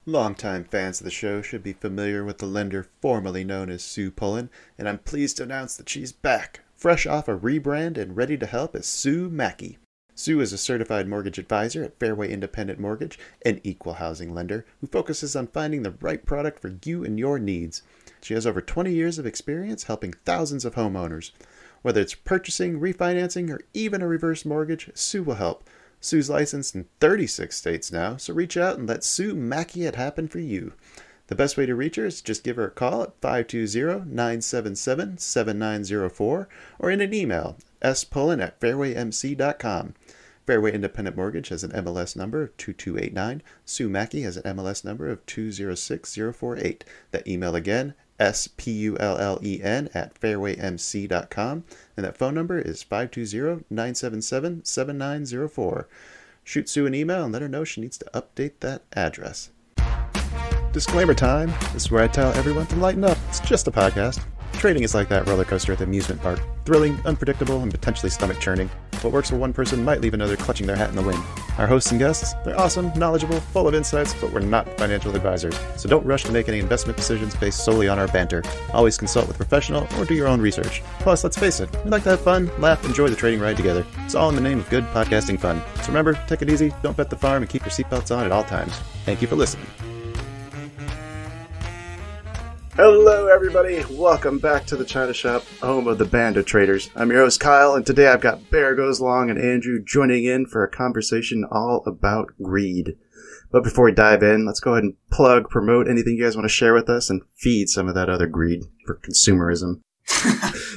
Longtime fans of the show should be familiar with the lender formerly known as Sue Pullen, and I'm pleased to announce that she's back, fresh off a rebrand and ready to help as Sue Mackey. Sue is a certified mortgage advisor at Fairway Independent Mortgage, an equal housing lender who focuses on finding the right product for you and your needs. She has over 20 years of experience helping thousands of homeowners. Whether it's purchasing, refinancing, or even a reverse mortgage, Sue will help. Sue's licensed in 36 states now, so reach out and let Sue Mackey it happen for you. The best way to reach her is just give her a call at 520-977-7904 or in an email, spullen@fairwaymc.com. Fairway Independent Mortgage has an MLS number of 2289. Sue Mackey has an MLS number of 206048. That email again, spullen@fairwaymc.com, and that phone number is 520-977-7904. Shoot Sue an email and let her know she needs to update that address. Disclaimer time. This is where I tell everyone to lighten up. It's just a podcast. Trading is like that roller coaster at the amusement park. Thrilling, unpredictable, and potentially stomach-churning. What works for one person might leave another clutching their hat in the wind. Our hosts and guests, they're awesome, knowledgeable, full of insights, but we're not financial advisors. So don't rush to make any investment decisions based solely on our banter. Always consult with a professional or do your own research. Plus, let's face it, we like to have fun, laugh, enjoy the trading ride together. It's all in the name of good podcasting fun. So remember, take it easy, don't bet the farm, and keep your seatbelts on at all times. Thank you for listening. Hello, everybody. Welcome back to the China Shop, home of the Band of Traders. I'm your host, Kyle, and today I've got Bear Goes Long and Andrew joining in for a conversation all about greed. But before we dive in, let's go ahead and promote anything you guys want to share with us and feed some of that other greed for consumerism.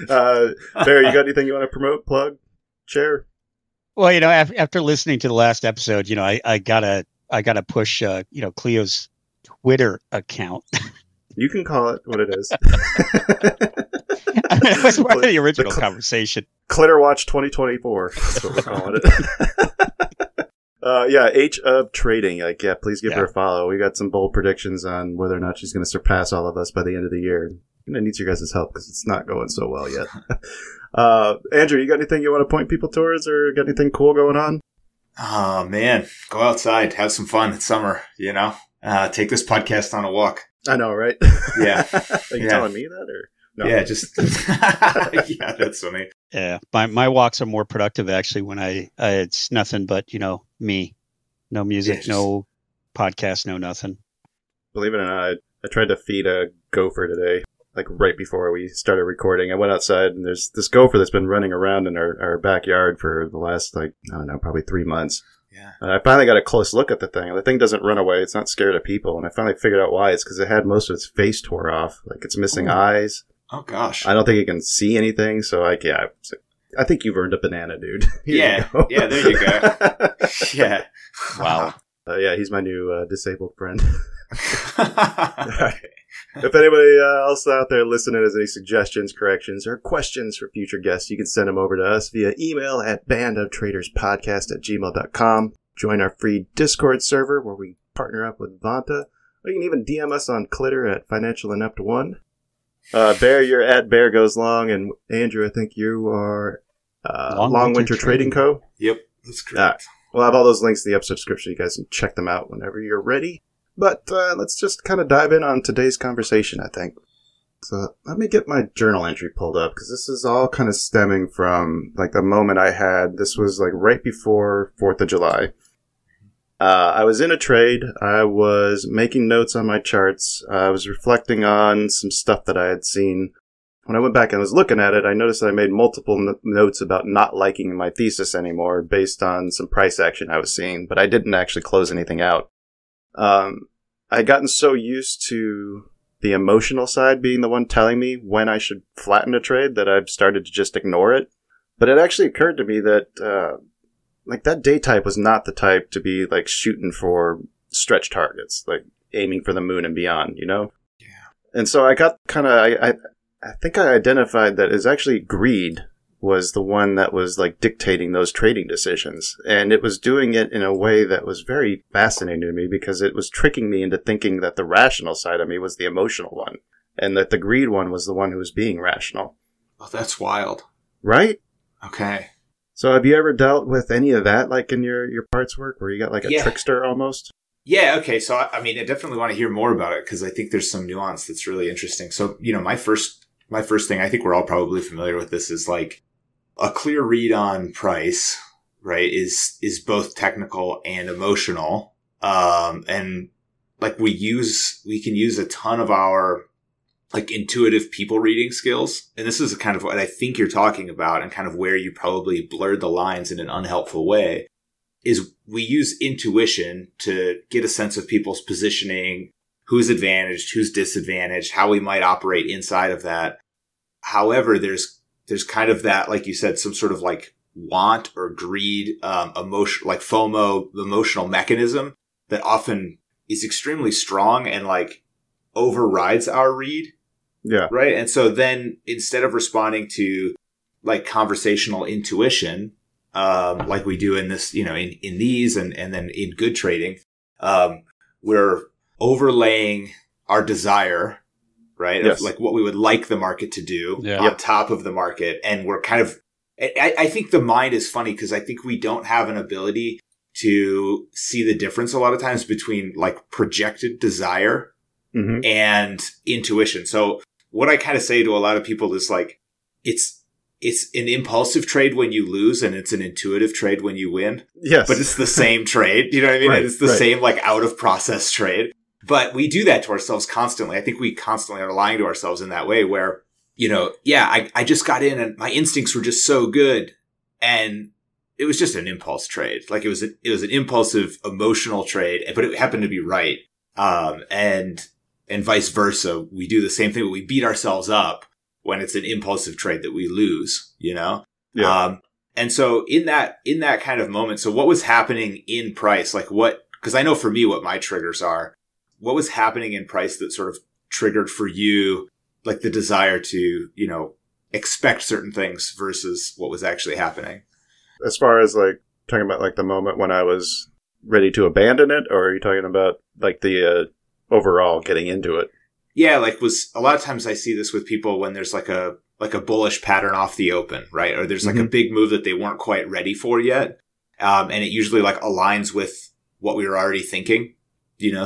Bear, you got anything you want to promote, plug, share? Well, after listening to the last episode, I gotta push, Cleo's Twitter account. You can call it what it is. That was part of the original conversation. Clitter Watch 2024. That's what we're calling it. H of Trading. Please give her a follow. We got some bold predictions on whether or not she's going to surpass all of us by the end of the year. I'm going to need your guys' help because it's not going so well yet. Andrew, you got anything you want to point people towards or got anything cool going on? Oh, man. Go outside. Have some fun. It's summer, take this podcast on a walk. I know, right? Yeah. Are you telling me that? Or no? Yeah, just... yeah, that's funny. Yeah, my walks are more productive, actually, when it's nothing but, me. No music, no podcast, no nothing. Believe it or not, I tried to feed a gopher today, right before we started recording. I went outside, and there's this gopher that's been running around in our backyard for the last, probably 3 months. Yeah. And I finally got a close look at the thing. The thing doesn't run away. It's not scared of people. And I finally figured out why. It's because it had most of its face tore off. It's missing eyes. Oh, gosh. I don't think it can see anything. So, I think you've earned a banana, dude. Yeah, there you go. Yeah. Wow. He's my new disabled friend. If anybody else out there listening has any suggestions, corrections, or questions for future guests, you can send them over to us via email at bandoftraderspodcast@gmail.com. Join our free Discord server where we partner up with Vanta. Or you can even DM us on Clitter at FinancialInept1. Bear, you're at Bear Goes Long, and Andrew, I think you are Long Winter Trading Co. Yep, that's correct. We'll have all those links in the episode description. You guys can check them out whenever you're ready. But let's just kind of dive in on today's conversation, I think. So let me get my journal entry pulled up, because this is all kind of stemming from, the moment I had. This was, right before 4th of July. I was in a trade. I was making notes on my charts. I was reflecting on some stuff that I had seen. When I went back and was looking at it, I noticed that I made multiple notes about not liking my thesis anymore based on some price action I was seeing, but I didn't actually close anything out. I'd gotten so used to the emotional side being the one telling me when I should flatten a trade that I've started to just ignore it. But it actually occurred to me that, that day type was not the type to be, shooting for stretch targets, aiming for the moon and beyond, Yeah. And so I got I think I identified that it's actually greed was the one that was dictating those trading decisions. And it was doing it in a way that was very fascinating to me because it was tricking me into thinking that the rational side of me was the emotional one and that the greed one was the one who was being rational. Oh, that's wild. Right? Okay. So have you ever dealt with any of that in your parts work where you got a trickster almost? Yeah. Okay. So, I mean, I definitely want to hear more about it because I think there's some nuance that's really interesting. So, my first thing, I think we're all probably familiar with this, is like a clear read on price, right? Is both technical and emotional. And like we can use a ton of our like intuitive people reading skills. And this is kind of what I think you're talking about and kind of where you probably blurred the lines in an unhelpful way. Is we use intuition to get a sense of people's positioning, who's advantaged, who's disadvantaged, how we might operate inside of that. However, there's kind of that, like you said, some sort of like want or greed, emotion, like FOMO, emotional mechanism that often is extremely strong and like overrides our read. Yeah. Right. And so then instead of responding to like conversational intuition, like we do in this, in these and then in good trading, we're overlaying our desire, right? Yes. Of like what we would like the market to do on top of the market. And we're kind of, I think the mind is funny because I think we don't have an ability to see the difference a lot of times between like projected desire and intuition. So what I kind of say to a lot of people is like, it's an impulsive trade when you lose and it's an intuitive trade when you win. Yes. But it's the same trade. You know what I mean? Right, It's the same like out of process trade. But we do that to ourselves constantly. I think we constantly are lying to ourselves in that way where, I just got in and my instincts were just so good. And it was just an impulse trade. Like it was an impulsive emotional trade, but it happened to be right. And vice versa. We do the same thing, but we beat ourselves up when it's an impulsive trade that we lose, Yeah. And so in that kind of moment, so what was happening in price? Like because I know for me what my triggers are, what was happening in price that sort of triggered for you, like the desire to, expect certain things versus what was actually happening? As far as like talking about like the moment when I was ready to abandon it, or are you talking about like the overall getting into it? Yeah, like a lot of times I see this with people when there's like a bullish pattern off the open, right? Or there's like a big move that they weren't quite ready for yet. And it usually like aligns with what we were already thinking,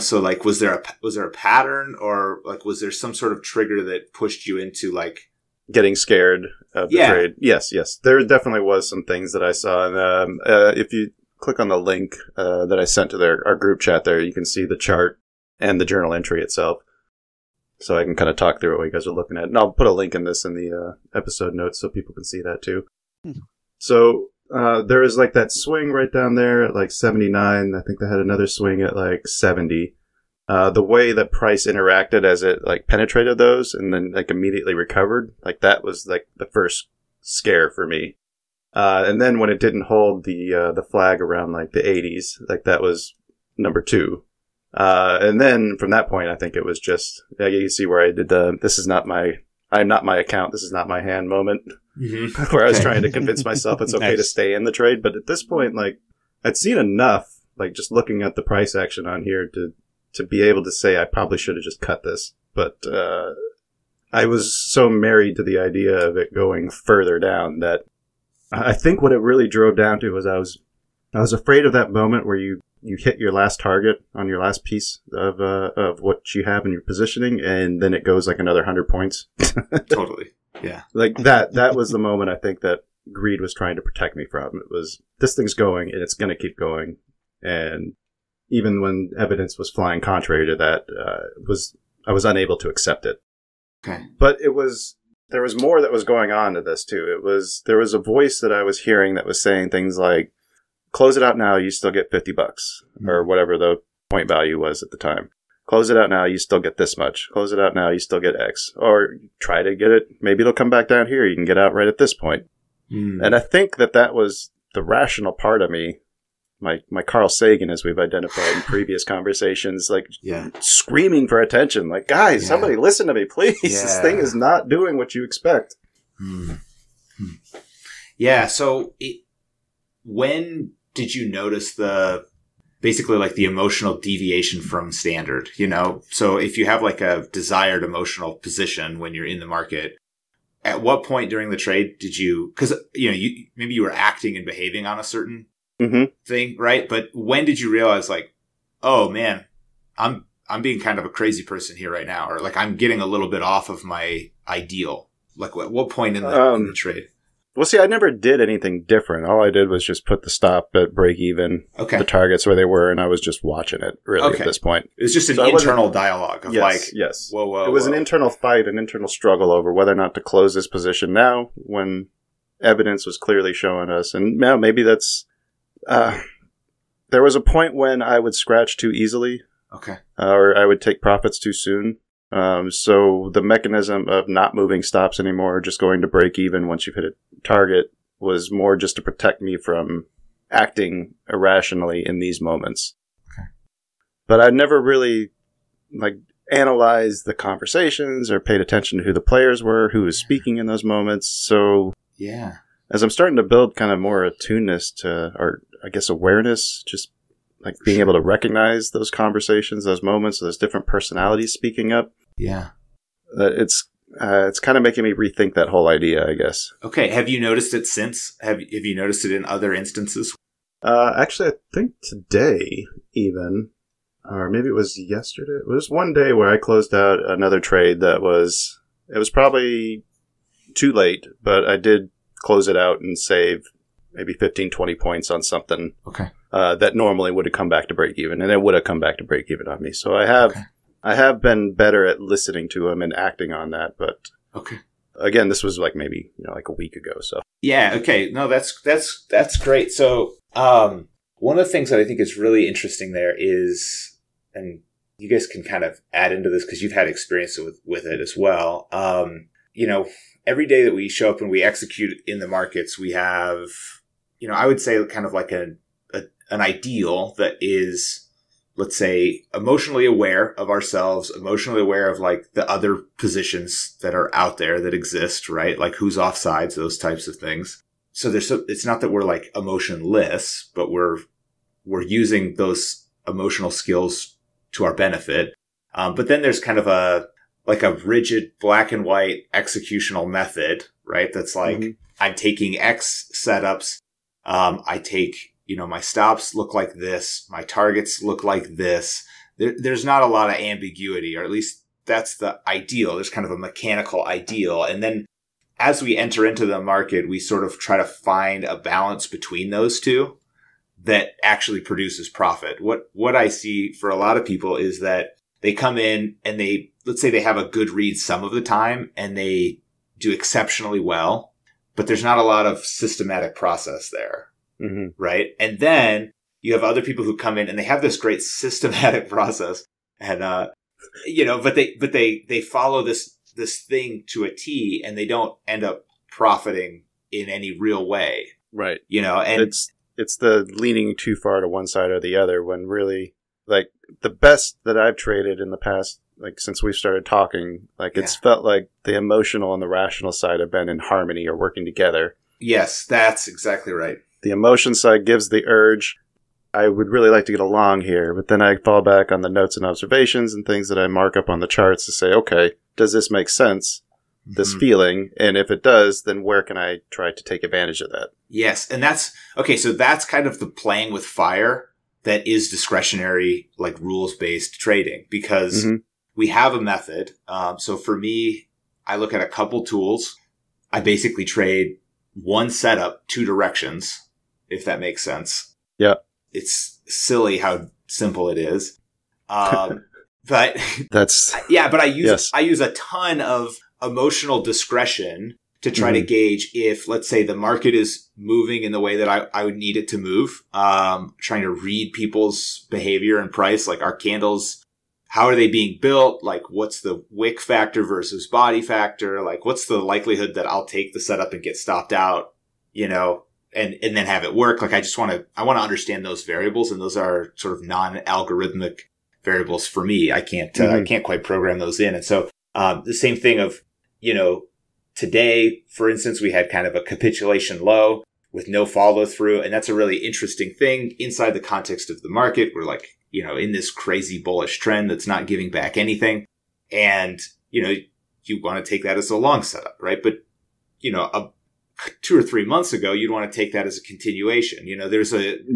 so like, was there a pattern or like, was there some sort of trigger that pushed you into like getting scared of the trade? Yes. There definitely was some things that I saw. And, if you click on the link, that I sent to our group chat there, you can see the chart and the journal entry itself. So I can kind of talk through what you guys are looking at. And I'll put a link in this in the episode notes so people can see that too. So there is like that swing right down there at like 79. I think they had another swing at like 70. The way that price interacted as it like penetrated those and then like immediately recovered, like that was like the first scare for me. And then when it didn't hold the flag around like the 80s, like that was number 2. And then from that point, I think it was just, you see where I did I'm not my account, this is not my hand moment, where I was trying to convince myself it's okay to stay in the trade. But at this point, like, I'd seen enough, like just looking at the price action on here to be able to say I probably should have just cut this. But, I was so married to the idea of it going further down that I think what it really drove down to was I was afraid of that moment where you hit your last target on your last piece of what you have in your positioning, and then it goes like another 100 points. Totally. Yeah. Like that was the moment I think that greed was trying to protect me from. It was, this thing's going and it's going to keep going. And even when evidence was flying contrary to that, I was unable to accept it. Okay. But there was more that was going on to this too. There was a voice that I was hearing that was saying things like, close it out now, you still get $50 or whatever the point value was at the time. Close it out now, you still get this much. Close it out now, you still get X. Or try to get it. Maybe it'll come back down here. You can get out right at this point. And I think that was the rational part of me. My Carl Sagan, as we've identified in previous conversations, like screaming for attention. Like, guys, somebody listen to me, please. This thing is not doing what you expect. Yeah. So when did you notice basically like the emotional deviation from standard, So if you have like a desired emotional position when you're in the market, at what point during the trade did you, cause maybe you were acting and behaving on a certain thing, right? But when did you realize like, oh man, I'm being kind of a crazy person here right now, or like I'm getting a little bit off of my ideal. Like what point in the trade? Well, see, I never did anything different. All I did was just put the stop at break even, the targets where they were, and I was just watching it, really, at this point. It was just an internal dialogue of whoa. It was an internal fight, an internal struggle over whether or not to close this position now when evidence was clearly showing us. And now maybe that's... there was a point when I would scratch too easily. Okay. Or I would take profits too soon. So the mechanism of not moving stops anymore, just going to break even once you've hit a target, was more just to protect me from acting irrationally in these moments. Okay. But I never really analyzed the conversations or paid attention to who the players were, who was speaking in those moments. So as I'm starting to build kind of more attuneness to, or I guess awareness, just like being able to recognize those conversations, those moments, those different personalities speaking up. Yeah. It's kind of making me rethink that whole idea, I guess. Okay. Have you noticed it since? Have you noticed it in other instances? Actually, I think today even, or maybe it was yesterday. It was one day where I closed out another trade it was probably too late, but I did close it out and save maybe 15, 20 points on something. Okay. That normally would have come back to break even, and it would have come back to break even on me. So I have been better at listening to him and acting on that. But again, this was maybe a week ago. So yeah, okay, no, that's great. So one of the things that I think is really interesting there is, and you guys can kind of add into this because you've had experience with it as well. Every day that we show up and we execute in the markets, we have, I would say kind of like an ideal that is, let's say, emotionally aware of ourselves, emotionally aware of the other positions that are out there that exist, right? Like who's offsides, those types of things. So it's not that we're emotionless, but we're using those emotional skills to our benefit. But then there's kind of a rigid black and white executional method, right? That's I'm taking X setups. I take, my stops look like this. My targets look like this. There's not a lot of ambiguity, or at least that's the ideal. There's kind of a mechanical ideal. And then as we enter into the market, we sort of try to find a balance between those two that actually produces profit. What I see for a lot of people is that they come in and let's say they have a good read some of the time and they do exceptionally well, but there's not a lot of systematic process there. Mm-hmm. Right. And then you have other people who come in and they have this great systematic process and, but they follow this thing to a T and they don't end up profiting in any real way. Right. And it's the leaning too far to one side or the other when really the best that I've traded in the past, since we started talking, it's felt like the emotional and the rational side have been in harmony or working together. Yes, that's exactly right. The emotion side gives the urge, I would really like to get along here, but then I fall back on the notes and observations and things that I mark up on the charts to say, okay, does this make sense? This feeling, and if it does, then where can I try to take advantage of that? Yes, and that's kind of the playing with fire that is discretionary, rules-based trading, because we have a method. So for me, I look at a couple tools. I basically trade one setup, two directions, if that makes sense. Yeah. It's silly how simple it is. But that's, but I use a ton of emotional discretion to try to gauge if, let's say, the market is moving in the way that I would need it to move. Trying to read people's behavior and price, our candles, how are they being built? What's the wick factor versus body factor? What's the likelihood that I'll take the setup and get stopped out, and then have it work? I want to understand those variables, and those are sort of non-algorithmic variables for me. I can't quite program those in. And so, the same thing of, today, for instance, we had kind of a capitulation low with no follow through. And that's a really interesting thing inside the context of the market. We're in this crazy bullish trend that's not giving back anything. And, you want to take that as a long setup, right? But, 2 or 3 months ago, you'd want to take that as a continuation.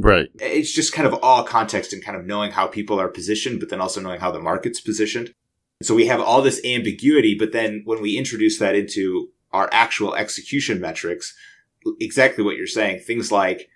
Right. It's just kind of all context and kind of knowing how people are positioned, but then also knowing how the market's positioned. So we have all this ambiguity, but then when we introduce that into our actual execution metrics, exactly what you're saying, things like,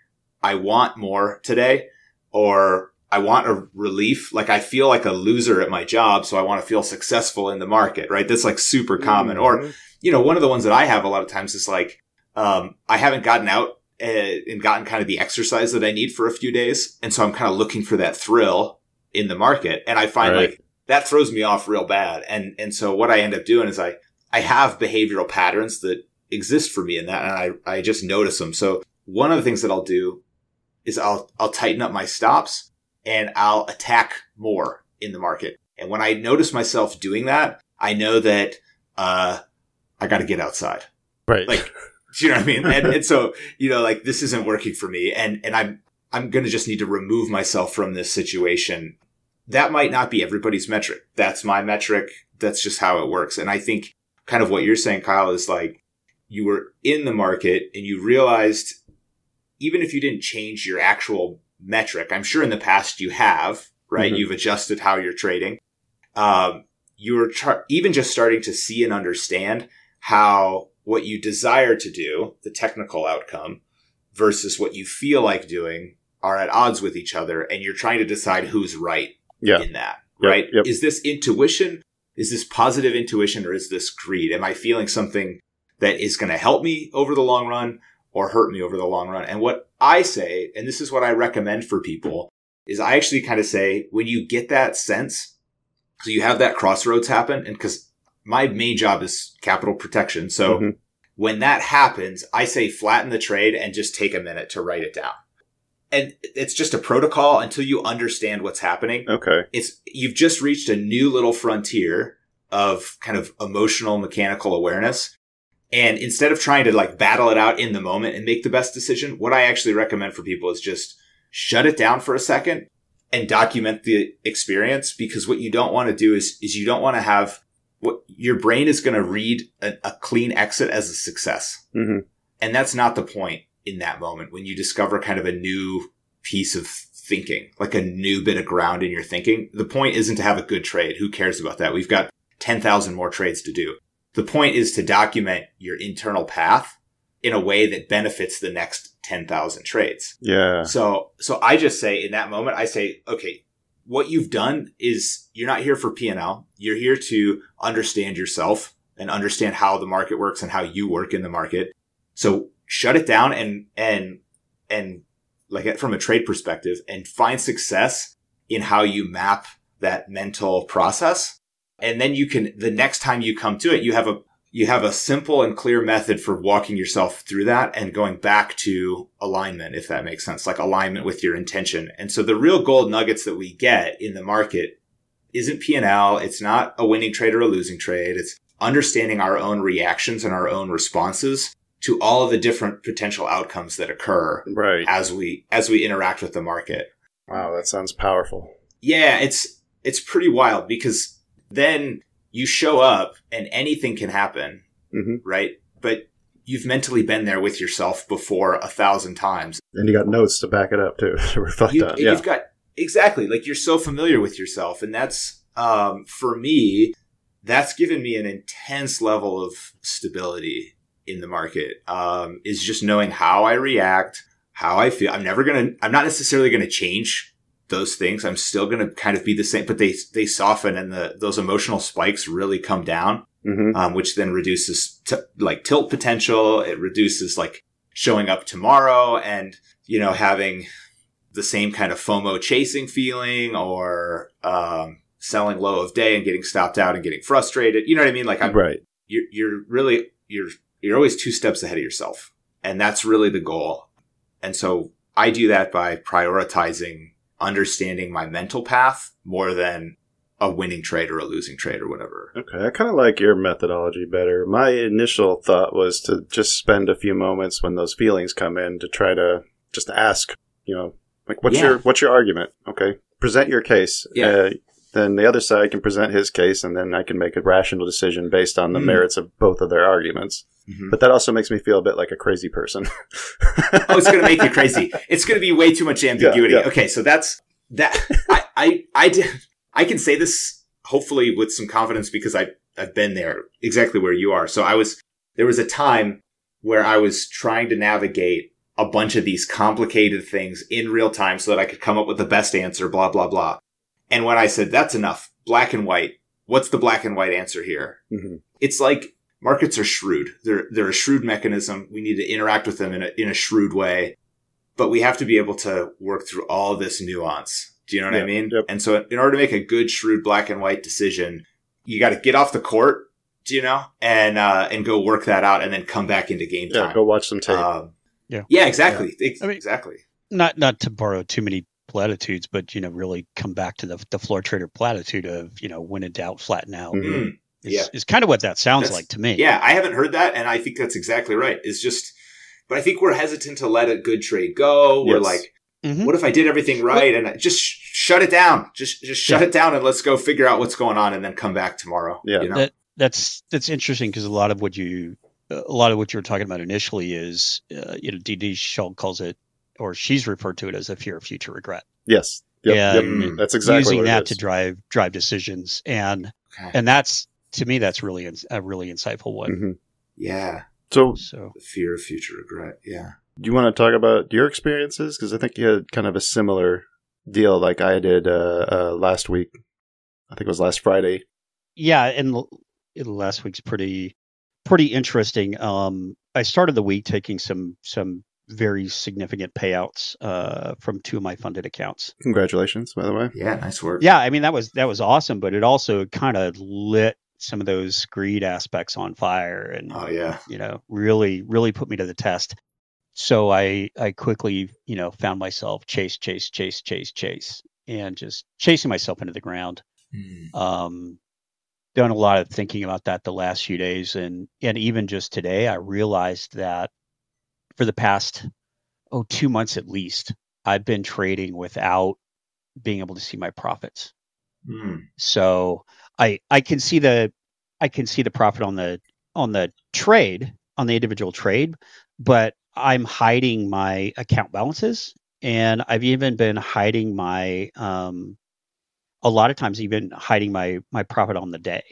I want more today, or I want a relief. Like, I feel like a loser at my job, so I want to feel successful in the market, right? That's like super common. Or, one of the ones that I have a lot of times is like, I haven't gotten out and gotten kind of the exercise that I need for a few days. And so I'm kind of looking for that thrill in the market. And I find like that throws me off real bad. And so what I end up doing is I have behavioral patterns that exist for me in that. And I just notice them. So one of the things that I'll do is I'll tighten up my stops and I'll attack more in the market. And when I notice myself doing that, I know that, I got to get outside. Right. Like, do you know what I mean? And so, like, this isn't working for me. And I'm going to just need to remove myself from this situation. That might not be everybody's metric. That's my metric. That's just how it works. And I think kind of what you're saying, Kyle, is like, you were in the market and you realized, even if you didn't change your actual metric, I'm sure in the past you have, right? You've adjusted how you're trading. You're even just starting to see and understand how what you desire to do, the technical outcome, versus what you feel like doing are at odds with each other. And you're trying to decide who's right in that, right? Yep. Is this intuition? Is this positive intuition, or is this greed? Am I feeling something that is going to help me over the long run or hurt me over the long run? And what I say, and this is what I recommend for people, is I actually kind of say, when you get that sense, so you have that crossroads happen, and because my main job is capital protection. So when that happens, I say flatten the trade and just take a minute to write it down. And it's just a protocol until you understand what's happening. Okay. You've just reached a new little frontier of kind of emotional mechanical awareness. And instead of trying to like battle it out in the moment and make the best decision, what I actually recommend for people is just shut it down for a second and document the experience. Because what you don't want to do is you don't want to have what your brain is going to read a clean exit as a success. And that's not the point in that moment when you discover kind of a new piece of thinking, like a new bit of ground in your thinking. The point isn't to have a good trade. Who cares about that? We've got 10,000 more trades to do. The point is to document your internal path in a way that benefits the next 10,000 trades. Yeah. So I just say in that moment, I say, okay, what you've done is you're not here for P&L. You're here to understand yourself and understand how the market works and how you work in the market. So shut it down and like from a trade perspective, and find success in how you map that mental process. And then you can, the next time you come to it, you have a simple and clear method for walking yourself through that and going back to alignment, if that makes sense, like alignment with your intention. And so the real gold nuggets that we get in the market isn't P&L. It's not a winning trade or a losing trade. It's understanding our own reactions and our own responses to all of the different potential outcomes that occur as we interact with the market. Wow, that sounds powerful. Yeah, it's pretty wild, because then you show up and anything can happen, right? But you've mentally been there with yourself before 1,000 times. And you got notes to back it up too, to reflect on. Yeah. You've got, exactly, like you're so familiar with yourself. And that's, for me, that's given me an intense level of stability in the market, is just knowing how I react, how I feel. I'm not necessarily going to change those things. I'm still going to kind of be the same, but they soften, and those emotional spikes really come down, which then reduces tilt potential. It reduces like showing up tomorrow and, having the same kind of FOMO chasing feeling, or, selling low of day and getting stopped out and getting frustrated. You know what I mean? Like you're always 2 steps ahead of yourself. And that's really the goal. And so I do that by prioritizing understanding my mental path more than a winning trade or a losing trade or whatever. Okay. I kind of like your methodology better. My initial thought was to just spend a few moments when those feelings come in to try to just ask, like, what's your argument? Okay. Present your case. Yeah. Then the other side can present his case, and then I can make a rational decision based on the merits of both of their arguments. Mm-hmm. But that also makes me feel a bit like a crazy person. Oh, it's going to make you crazy. It's going to be way too much ambiguity. Yeah, yeah. Okay, so that's that. I can say this hopefully with some confidence because I've been there exactly where you are. So there was a time where I was trying to navigate a bunch of these complicated things in real time so that I could come up with the best answer, blah, blah, blah. And when I said, that's enough, black and white, what's the black and white answer here? Mm-hmm. It's like markets are shrewd. They're a shrewd mechanism. We need to interact with them in a shrewd way, but we have to be able to work through all this nuance. Do you know what I mean? Yep. And so in order to make a good, shrewd black and white decision, you got to get off the court, and go work that out and then come back into game time. Yeah, go watch some tape. Yeah, exactly. I mean, exactly. Not to borrow too many platitudes, but really come back to the floor trader platitude of when in doubt, flatten out. Mm-hmm. Is kind of what that sounds like to me. Yeah, I haven't heard that, and I think that's exactly right. It's just, but I think we're hesitant to let a good trade go. We're like, what if I did everything right and I just shut it down? Just shut it down and let's go figure out what's going on and then come back tomorrow. Yeah, that's interesting because a lot of what you were talking about initially is D.D. Schultz calls it, or she's referred to it as a fear of future regret. Yes. Yep. That's exactly using what that it is. to drive decisions, and that's, to me, that's really a really insightful one. Mm-hmm. Yeah. So the fear of future regret. Yeah. Do you want to talk about your experiences? Because I think you had kind of a similar deal like I did last week. I think it was last Friday. Yeah, and last week's pretty interesting. I started the week taking some very significant payouts from two of my funded accounts. Congratulations, by the way. Yeah, nice work. Yeah, I mean that was awesome, but it also kind of lit some of those greed aspects on fire, and really put me to the test. So I quickly found myself chase, and just chasing myself into the ground. Done a lot of thinking about that the last few days, and even just today, I realized that for the past 2 months at least, I've been trading without being able to see my profits. So I can see the profit on the trade, on the individual trade, but I'm hiding my account balances, and I've even been hiding my a lot of times even hiding my profit on the day.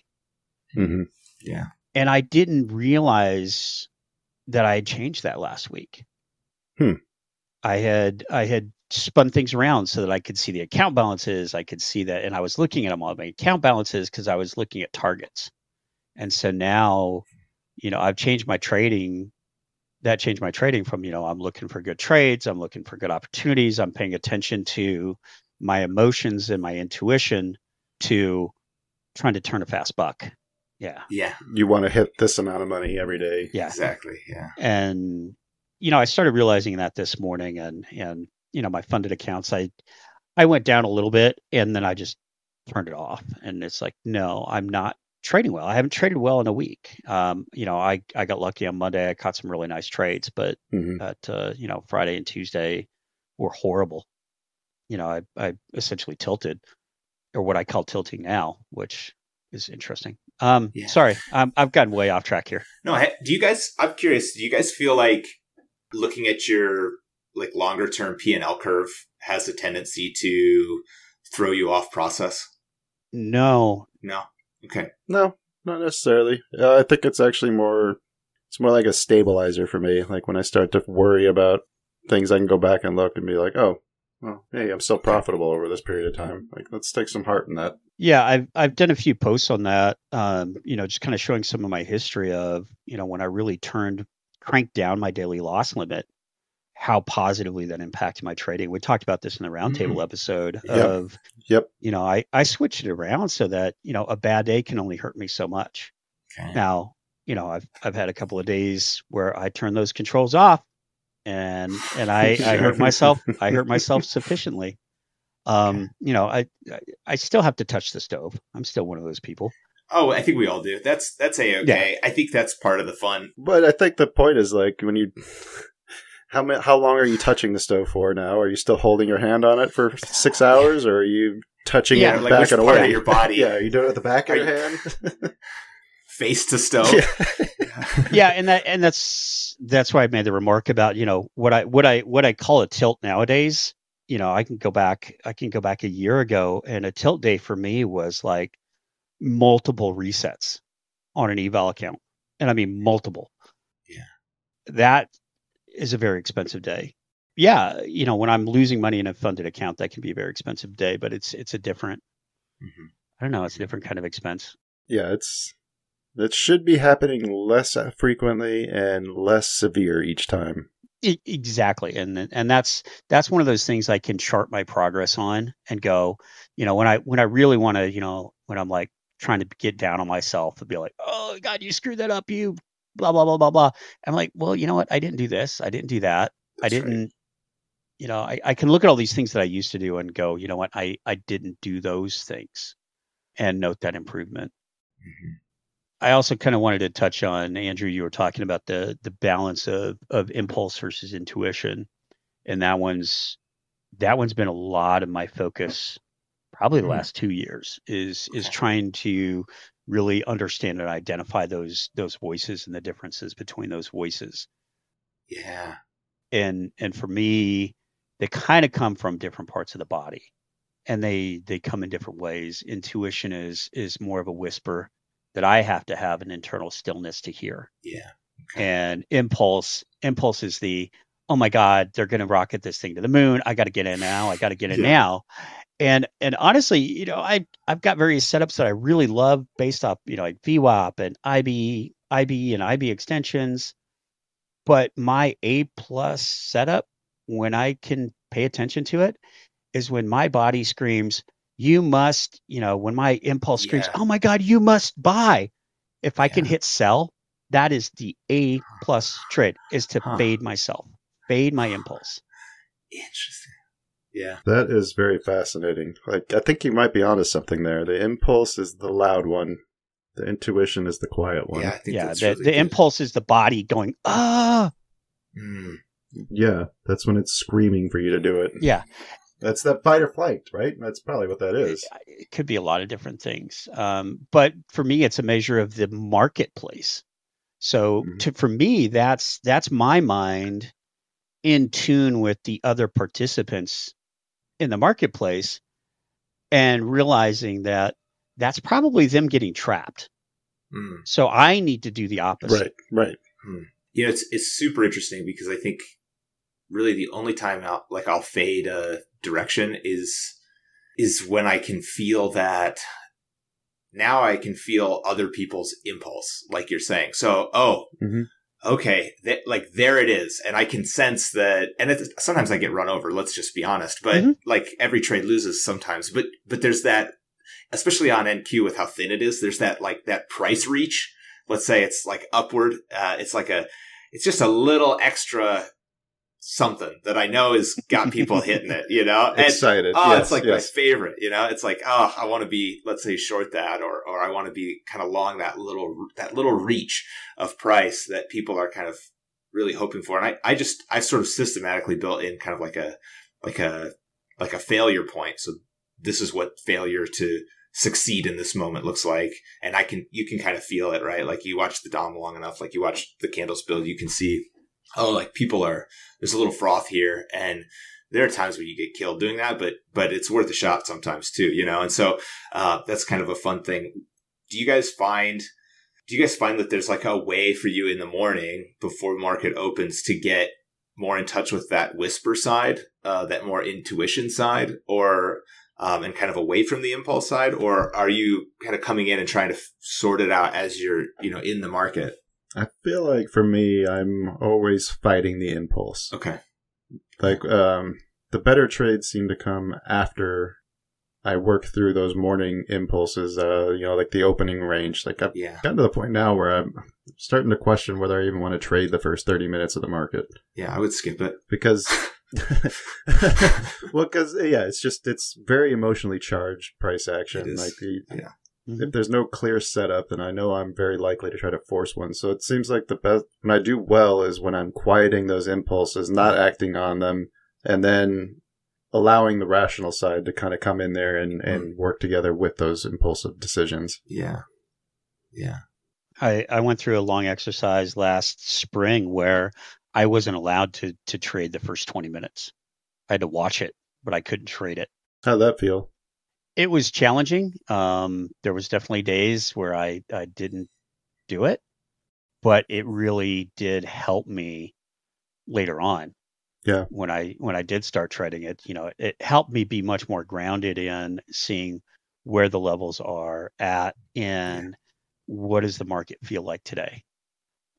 Mm-hmm. Yeah. And I didn't realize that I had changed that last week. I had spun things around so that I could see the account balances. I could see that, and I was looking at them all, my account balances, because I was looking at targets. And so now, I've changed my trading. That changed my trading from, I'm looking for good trades. I'm looking for good opportunities. I'm paying attention to my emotions and my intuition, to trying to turn a fast buck. Yeah. Yeah. You want to hit this amount of money every day. Yeah. Exactly. Yeah. And, I started realizing that this morning, and my funded accounts, I went down a little bit, and then I just turned it off. And it's like, no, I'm not trading well. I haven't traded well in a week. I got lucky on Monday. I caught some really nice trades, but Friday and Tuesday were horrible. I essentially tilted, or what I call tilting now, which is interesting. Sorry, I've gotten way off track here. No, I'm curious, do you guys feel like looking at your longer term P&L curve has a tendency to throw you off process? No. Okay. No, not necessarily. I think it's actually more like a stabilizer for me. Like when I start to worry about things, I can go back and look and be like, oh, well, hey, I'm still profitable over this period of time. Like, let's take some heart in that. Yeah, I've done a few posts on that, just kind of showing some of my history of, when I really cranked down my daily loss limit, how positively that impacted my trading. We talked about this in the roundtable episode of, I switched it around so that, a bad day can only hurt me so much. Okay. Now, I've had a couple of days where I turn those controls off, and I hurt myself. I hurt myself sufficiently. I still have to touch the stove. I'm still one of those people. Oh, I think we all do. That's A-okay. Yeah. I think that's part of the fun. But I think the point is when you, how long are you touching the stove for now? Are you still holding your hand on it for 6 hours, or are you touching it back and away? Part of your body. Yeah, are you doing it with the back of your hand? face to stove. Yeah, and that's why I made the remark about, what I call a tilt nowadays. I can go back a year ago, and a tilt day for me was like multiple resets on an eval account. And I mean multiple. Yeah. That is a very expensive day. Yeah, when I'm losing money in a funded account, that can be a very expensive day, but it's a different, I don't know, it's a different kind of expense. Yeah, that should be happening less frequently and less severe each time. Exactly. And that's one of those things I can chart my progress on and go, when I really want to, when I'm like trying to get down on myself and be like, oh God, you screwed that up, you blah, blah, blah, blah, blah. I'm like, well, you know what? I didn't do this. I didn't do that. That's I didn't, right. I can look at all these things that I used to do and go, you know what? I didn't do those things and note that improvement. Mm-hmm. I also kind of wanted to touch on, Andrew, you were talking about the balance of impulse versus intuition. And that one's been a lot of my focus probably the last 2 years is trying to really understand and identify those voices and the differences between those voices. Yeah. And for me, they kind of come from different parts of the body, and they come in different ways. Intuition is more of a whisper that I have to have an internal stillness to hear. Yeah. Okay. And impulse is the, oh my God, they're going to rocket this thing to the moon. I got to get in now. I got to get in now. And honestly, I've got various setups that I really love based off, like VWAP and IB and IB extensions. But my A plus setup, when I can pay attention to it, is when my body screams, you must, when my impulse screams, oh my God, you must buy. If I can hit sell, that is the A plus trade, is to fade myself, fade my impulse. Interesting. Yeah. That is very fascinating. Like, I think you might be onto something there. The impulse is the loud one. The intuition is the quiet one. Yeah, I think that's the really good. impulse is the body going, ah. Yeah, that's when it's screaming for you to do it. Yeah. That's that fight or flight, right? That's probably what that is. It could be a lot of different things. But for me, it's a measure of the marketplace. So for me, that's my mind in tune with the other participants in the marketplace and realizing that that's probably them getting trapped. So I need to do the opposite. Right. It's super interesting because I think really the only time I'll fade a direction is when I can feel that now I can feel other people's impulse, like you're saying. So, okay, there it is. And I can sense that, and sometimes I get run over, let's just be honest, but like every trade loses sometimes, but there's that, especially on NQ with how thin it is, there's that that price reach. Let's say it's like upward. It's just a little extra something that I know has got people hitting it, and, excited. It's like my favorite, it's like, I want to be, let's say, short that, or I want to be kind of long that little reach of price that people are kind of really hoping for. And I've sort of systematically built in kind of like a failure point. So this is what failure to succeed in this moment looks like. And you can kind of feel it, right? Like you watch the DOM long enough, like you watch the candles build, you can see, like there's a little froth here. And there are times when you get killed doing that, but it's worth a shot sometimes too, And so, that's kind of a fun thing. Do you guys find that there's like a way for you in the morning before the market opens to get more in touch with that whisper side, that more intuition side, or, and kind of away from the impulse side? Or are you kind of coming in and trying to sort it out as you're, in the market? I feel like for me, I'm always fighting the impulse. Okay. Like, the better trades seem to come after I work through those morning impulses, like the opening range. Like I've gotten to the point now where I'm starting to question whether I even want to trade the first 30 minutes of the market. Yeah, I would skip it. Because, it's very emotionally charged price action. Like if there's no clear setup, then I know I'm very likely to try to force one. So it seems like the best when I do well is when I'm quieting those impulses, not acting on them, and then allowing the rational side to kind of come in there and work together with those impulsive decisions. Yeah. I went through a long exercise last spring where I wasn't allowed to trade the first 20 minutes. I had to watch it, but I couldn't trade it. How'd that feel? It was challenging. There was definitely days where I didn't do it, but it really did help me later on. Yeah. When I did start trading it, it helped me be much more grounded in seeing where the levels are at and what does the market feel like today.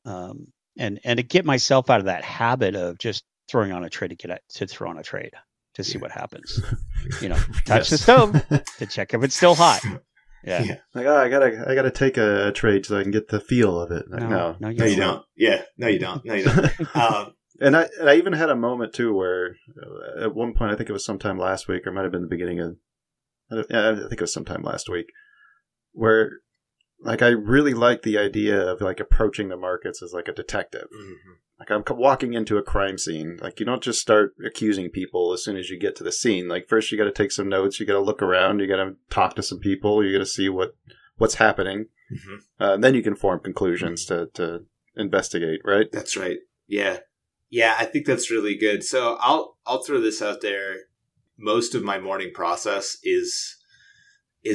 And to get myself out of that habit of just throwing on a trade to throw on a trade to see what happens. Touch the stove to check if it's still hot. Yeah. Like, I gotta take a trade so I can get the feel of it. Like, no, you don't. Yeah, no, you don't. No, you don't. And I even had a moment too where at one point, I think it was sometime last week, or it might have been the beginning of, I think it was sometime last week, where like I really like the idea of like approaching the markets as like a detective. Mm-hmm. Like I'm walking into a crime scene. Like you don't just start accusing people as soon as you get to the scene. Like first you got to take some notes. You got to look around. You got to talk to some people. You got to see what's happening. Mm-hmm. Then you can form conclusions to investigate. Right. That's right. Yeah. Yeah, I think that's really good. So I'll throw this out there. Most of my morning process is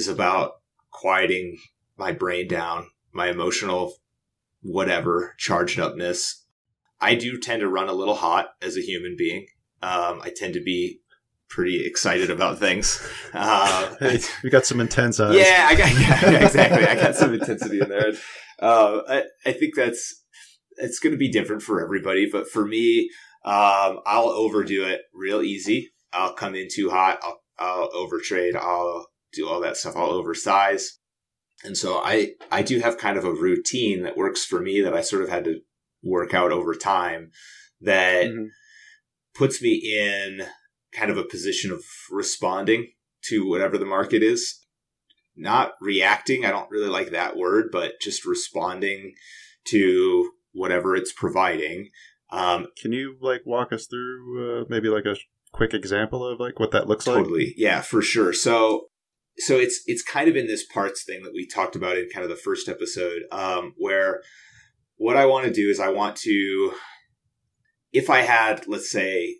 about quieting my brain down, my emotional whatever charged upness. I do tend to run a little hot as a human being. I tend to be pretty excited about things. You got some intense eyes. Yeah, exactly. I got some intensity in there. I think it's going to be different for everybody, but for me, I'll overdo it real easy. I'll come in too hot. I'll overtrade. I'll do all that stuff. I'll oversize. And so I do have kind of a routine that works for me that I sort of had to work out over time that puts me in kind of a position of responding to whatever the market is. Not reacting. I don't really like that word, but just responding to whatever it's providing. Can you like walk us through maybe like a quick example of like what that looks like? Totally. Yeah, for sure. So it's kind of in this parts thing that we talked about in kind of the first episode, where what I want to do is I want to, if I had, let's say,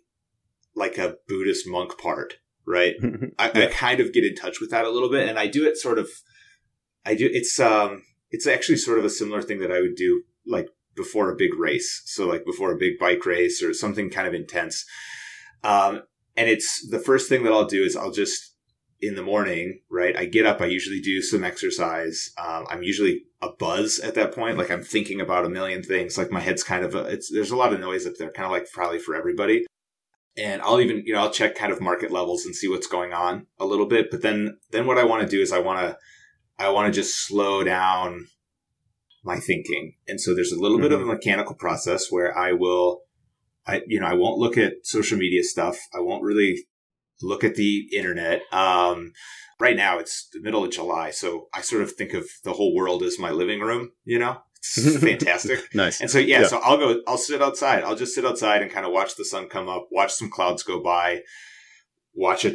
like a Buddhist monk part, right? I kind of get in touch with that a little bit, and I do it sort of, it's actually sort of a similar thing that I would do like before a big race. So like before a big bike race or something kind of intense. And it's the first thing that I'll do is I'll just, in the morning, right? I get up, I usually do some exercise. I'm usually a buzz at that point. Like I'm thinking about a million things. Like my head's kind of, there's a lot of noise up there, kind of like probably for everybody. And I'll even, I'll check kind of market levels and see what's going on a little bit. But then what I want to do is I want to just slow down my thinking. And so there's a little bit of a mechanical process where I won't look at social media stuff. I won't really look at the internet. Right now it's the middle of July. So I sort of think of the whole world as my living room, It's fantastic. Nice. And so, so I'll sit outside. I'll just sit outside and kind of watch the sun come up, watch some clouds go by, watch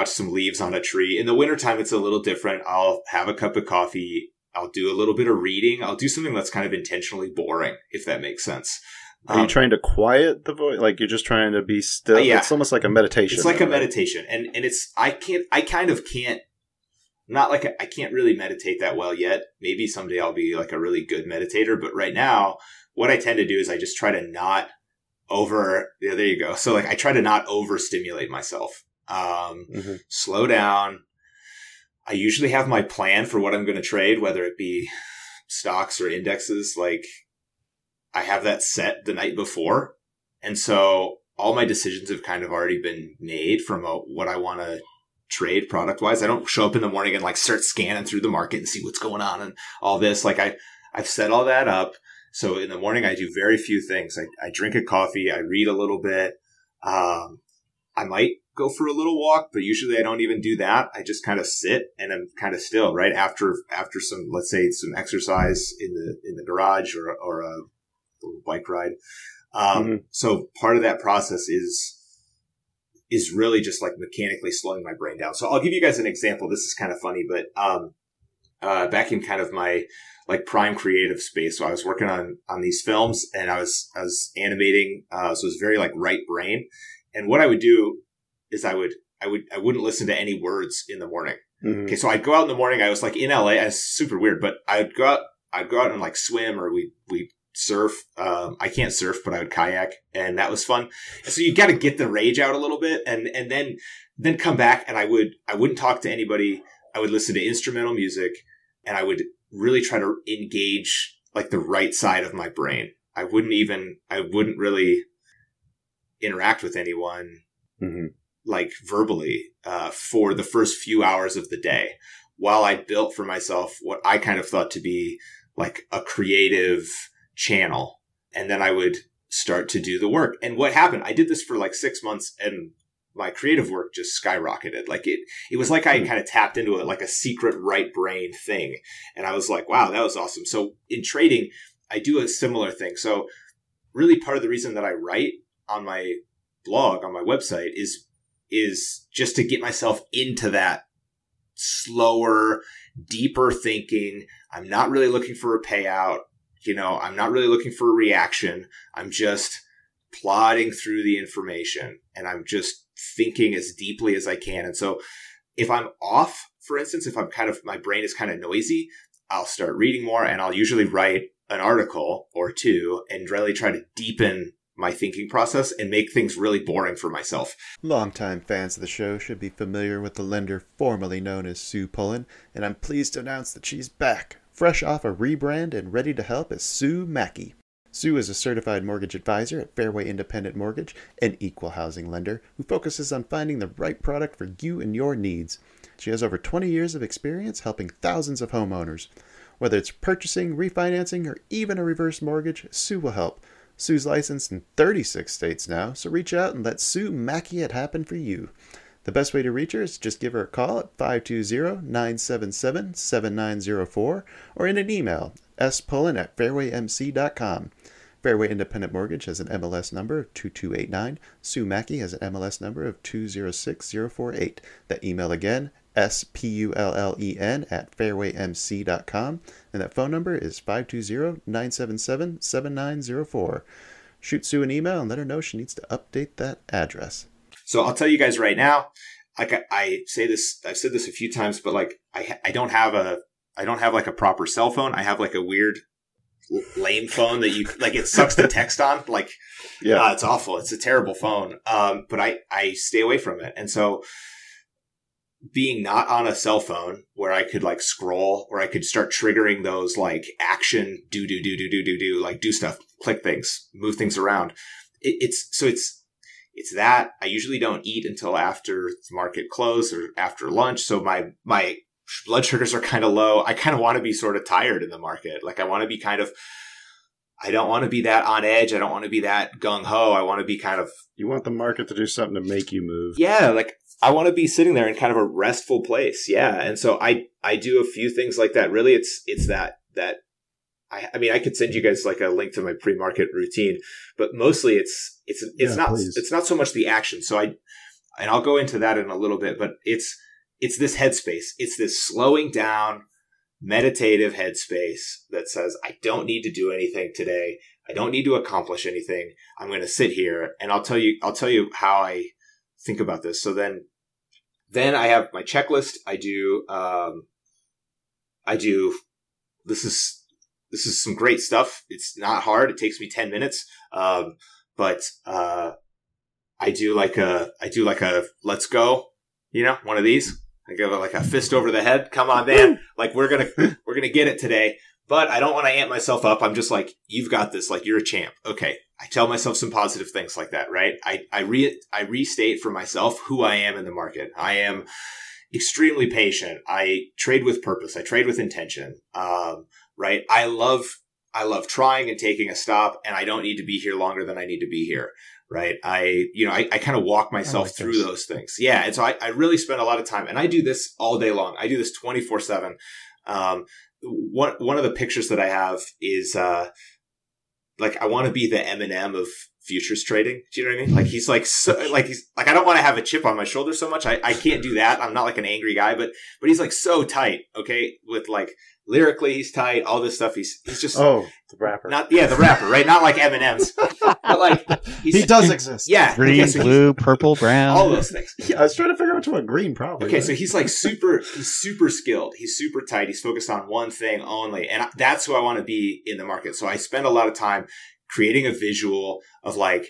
some leaves on a tree. In the wintertime, it's a little different. I'll have a cup of coffee. I'll do a little bit of reading. I'll do something that's kind of intentionally boring, if that makes sense. Are you trying to quiet the voice? Like you're just trying to be still? Yeah. It's almost like a meditation. It's like a meditation. And it's, I kind of can't, not like I can't really meditate that well yet. Maybe someday I'll be like a really good meditator. But right now, what I tend to do is I just try to not there you go. So like I try to not overstimulate myself. Slow down. I usually have my plan for what I'm going to trade, whether it be stocks or indexes. Like I have that set the night before. And so all my decisions have kind of already been made from what I want to trade product wise. I don't show up in the morning and like start scanning through the market and see what's going on and all this. Like I've set all that up. So in the morning, I do very few things. I drink a coffee. I read a little bit. I might go for a little walk, but usually I don't even do that. I just kind of sit and I'm kind of still, right? After some, let's say some exercise in the garage or a little bike ride. So part of that process is really just like mechanically slowing my brain down. So I'll give you guys an example. This is kind of funny, but back in kind of my like prime creative space. So I was working on these films, and I was animating. So it was very like right brain. And what I would do is I wouldn't listen to any words in the morning. Mm-hmm. Okay. So I'd go out in the morning. I was like in LA. It's super weird, but I'd go out and like swim, or we surf. I can't surf, but I would kayak, and that was fun. And so you got to get the rage out a little bit, and then come back, and I wouldn't talk to anybody. I would listen to instrumental music, and I would really try to engage like the right side of my brain. I wouldn't really interact with anyone like verbally for the first few hours of the day, while I built for myself what I kind of thought to be like a creative channel. And then I would start to do the work. And what happened, I did this for like 6 months, and my creative work just skyrocketed. Like it was like I kind of tapped into it, like a secret right brain thing. And I was like, wow, that was awesome. So in trading, I do a similar thing. So really part of the reason that I write on my blog, on my website is just to get myself into that slower, deeper thinking. I'm not really looking for a payout. I'm not really looking for a reaction. I'm just plodding through the information, and I'm just thinking as deeply as I can. And so if I'm off, for instance, if my brain is kind of noisy, I'll start reading more, and I'll usually write an article or two and really try to deepen my thinking process and make things really boring for myself. Longtime fans of the show should be familiar with the lender formerly known as Sue Pullen, and I'm pleased to announce that she's back, fresh off a rebrand and ready to help as Sue Mackey. Sue is a certified mortgage advisor at Fairway Independent Mortgage, an equal housing lender who focuses on finding the right product for you and your needs. She has over 20 years of experience helping thousands of homeowners. Whether it's purchasing, refinancing, or even a reverse mortgage, Sue will help. Sue's licensed in 36 states now, so reach out and let Sue Mackey it happen for you. The best way to reach her is just give her a call at 520-977-7904 or in an email, spullen@fairwaymc.com. Fairway Independent Mortgage has an MLS number of 2289. Sue Mackey has an MLS number of 206048. That email again, spullen@fairwaymc.com, and that phone number is 520-977-7904. Shoot Sue an email and let her know she needs to update that address. So I'll tell you guys right now, like I've said this a few times, but like I don't have like a proper cell phone. I have like a weird lame phone that you like, it sucks to text on. Like, yeah, it's awful. It's a terrible phone. But I stay away from it. And so being not on a cell phone where I could like scroll, or I could start triggering those like action, do, like do stuff, click things, move things around. It's that I usually don't eat until after the market close or after lunch. So my blood sugars are kind of low. I kind of want to be sort of tired in the market. Like I want to be I don't want to be that on edge. I don't want to be that gung ho. I want to be you want the market to do something to make you move. Yeah. Like I want to be sitting there in kind of a restful place. Yeah. And so I do a few things like that. Really, it's that I mean, I could send you guys like a link to my pre-market routine, but mostly it's not so much the action. So I'll go into that in a little bit, but it's this headspace. It's this slowing down, meditative headspace that says, I don't need to do anything today. I don't need to accomplish anything. I'm going to sit here, and I'll tell you how I think about this. So then I have my checklist. This is some great stuff. It's not hard. It takes me 10 minutes. But I do like a let's go, one of these. I give it like a fist over the head. Come on, man. Like we're going to get it today, but I don't want to amp myself up. I'm just like, you've got this. Like you're a champ. Okay. I tell myself some positive things like that, right? I restate for myself who I am in the market. I am extremely patient. I trade with purpose. I trade with intention. Right. I love trying and taking a stop, and I don't need to be here longer than I need to be here. Right. I kind of walk myself through those things. Yeah. And so I really spend a lot of time, and I do this all day long. I do this 24/7. One of the pictures that I have is, like, I want to be the Eminem of futures trading. Do you know what I mean? Like he's like, I don't want to have a chip on my shoulder so much. I can't do that. I'm not like an angry guy, but he's like so tight. Okay. With like lyrically, he's tight, all this stuff. He's just, the rapper. The rapper, right? Not like M&M's, but like he does exist. Yeah. Green, okay, so blue, purple, brown. all those things. Yeah, I was trying to figure out which one. Green, probably. Okay. So he's like he's super skilled. He's super tight. He's focused on one thing only. And that's who I want to be in the market. So I spend a lot of time creating a visual of like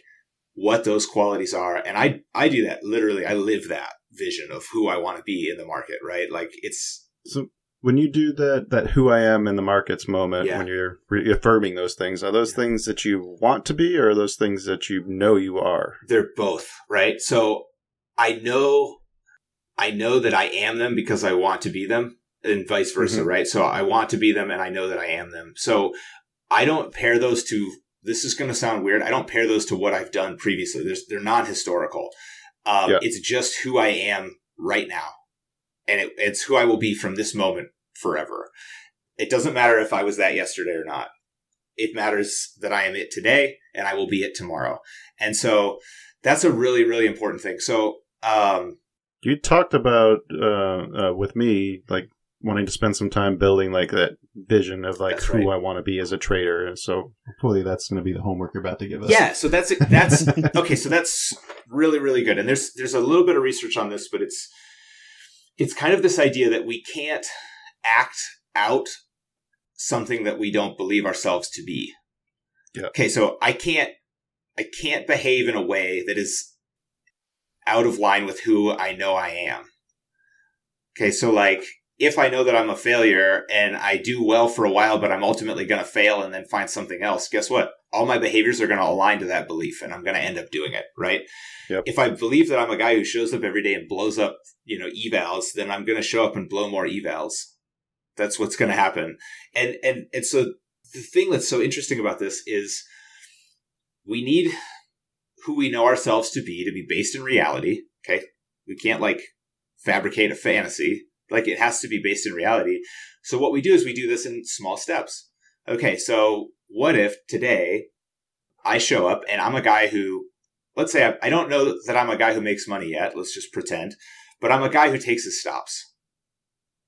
what those qualities are. And I do that literally. I live that vision of who I want to be in the market, right? Like it's so when you do that who I am in the markets moment, when you're reaffirming those things, are those things that you want to be, or are those things that you know you are? They're both, right? So I know that I am them because I want to be them, and vice versa, right? So I want to be them and I know that I am them. So I don't pair those to, this is going to sound weird, I don't pair those to what I've done previously. They're non-historical. It's just who I am right now. And it's who I will be from this moment forever. It doesn't matter if I was that yesterday or not. It matters that I am it today and I will be it tomorrow. And so that's a really, really important thing. So, you talked about, with me, like wanting to spend some time building like that vision of like who I want to be as a trader. And so hopefully that's going to be the homework you're about to give us. Yeah. So that's okay. So that's really, really good. And there's a little bit of research on this, but it's kind of this idea that we can't act out something that we don't believe ourselves to be. Yeah. Okay. So I can't behave in a way that is out of line with who I know I am. Okay. So like, if I know that I'm a failure and I do well for a while, but I'm ultimately going to fail and then find something else, guess what? All my behaviors are going to align to that belief and I'm going to end up doing it, right? Yep. If I believe that I'm a guy who shows up every day and blows up, evals, then I'm going to show up and blow more evals. That's what's going to happen. And so the thing that's so interesting about this is we need who we know ourselves to be based in reality. Okay. We can't like fabricate a fantasy. Like it has to be based in reality. So what we do is we do this in small steps. Okay. So what if today I show up and I'm a guy who, let's say I don't know that I'm a guy who makes money yet. Let's just pretend, but I'm a guy who takes his stops.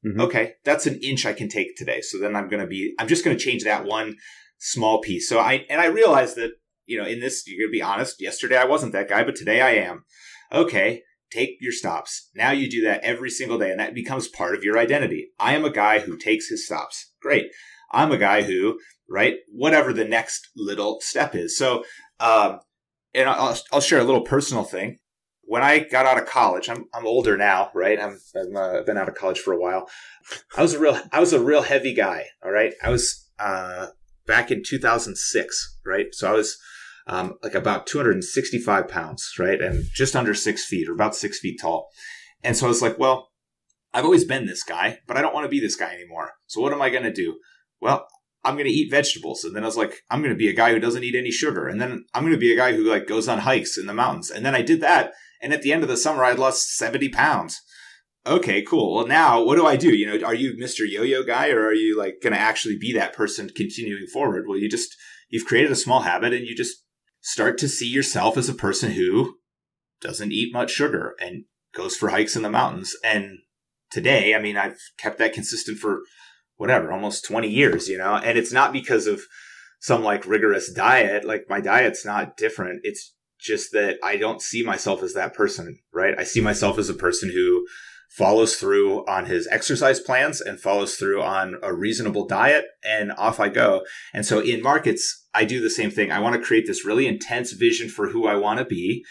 Mm-hmm. Okay. That's an inch I can take today. So then I'm just going to change that one small piece. So I realize that, in this, you're going to be honest. Yesterday I wasn't that guy, but today I am. Okay. Take your stops. Now you do that every single day, and that becomes part of your identity. I am a guy who takes his stops. Great. I'm a guy who, right, whatever the next little step is. So, and I'll share a little personal thing. When I got out of college, I'm older now, right? I've been out of college for a while. I was a real heavy guy. All right. I was back in 2006, right? So I was like about 265 pounds, right? And just under 6 feet or about 6 feet tall. And so I was like, well, I've always been this guy, but I don't want to be this guy anymore. So what am I going to do? Well, I'm going to eat vegetables. And then I was like, I'm going to be a guy who doesn't eat any sugar. And then I'm going to be a guy who like goes on hikes in the mountains. And then I did that. And at the end of the summer, I'd lost 70 pounds. Okay, cool. Well, now what do I do? Are you Mr. Yo-Yo guy, or are you like going to actually be that person continuing forward? Well, you've created a small habit and you just start to see yourself as a person who doesn't eat much sugar and goes for hikes in the mountains. And today, I mean, I've kept that consistent for almost 20 years, and it's not because of some like rigorous diet. Like my diet's not different. It's just that I don't see myself as that person, right? I see myself as a person who follows through on his exercise plans and follows through on a reasonable diet, and off I go. And so in markets, I do the same thing. I want to create this really intense vision for who I want to be.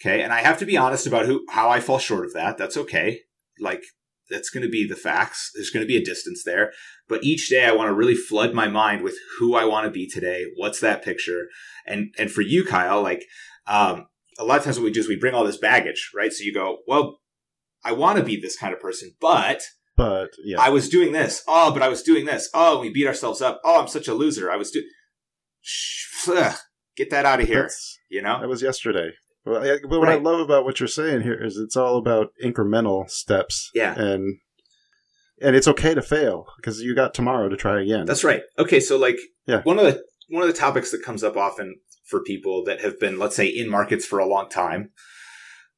Okay. And I have to be honest about how I fall short of that. That's okay. Like that's going to be the facts. There's going to be a distance there, but each day I want to really flood my mind with who I want to be today. What's that picture? And for you, Kyle, like, a lot of times what we do is we bring all this baggage, right? So you go, well, I want to be this kind of person, but yeah, I was doing this. Oh, but I was doing this. Oh, we beat ourselves up. Oh, I'm such a loser. Get that out of here. That was yesterday. Well, but what I love about what you're saying here is it's all about incremental steps. Yeah. And it's okay to fail because you got tomorrow to try again. That's right. Okay. So like one of the topics that comes up often for people that have been, let's say, in markets for a long time,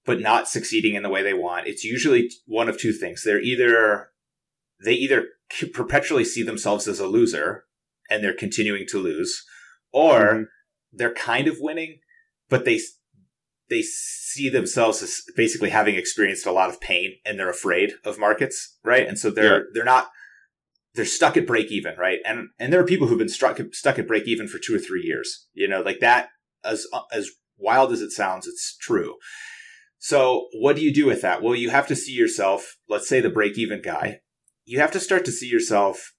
but not succeeding in the way they want. It's usually one of two things. They either perpetually see themselves as a loser and they're continuing to lose, or they're kind of winning, but they see themselves as basically having experienced a lot of pain and they're afraid of markets, right? And so they're stuck at break even, right? And there are people who've been stuck at break even for 2 or 3 years, like that, as wild as it sounds, it's true. So what do you do with that? Well, you have to see yourself, let's say the break even guy, you have to start to see yourself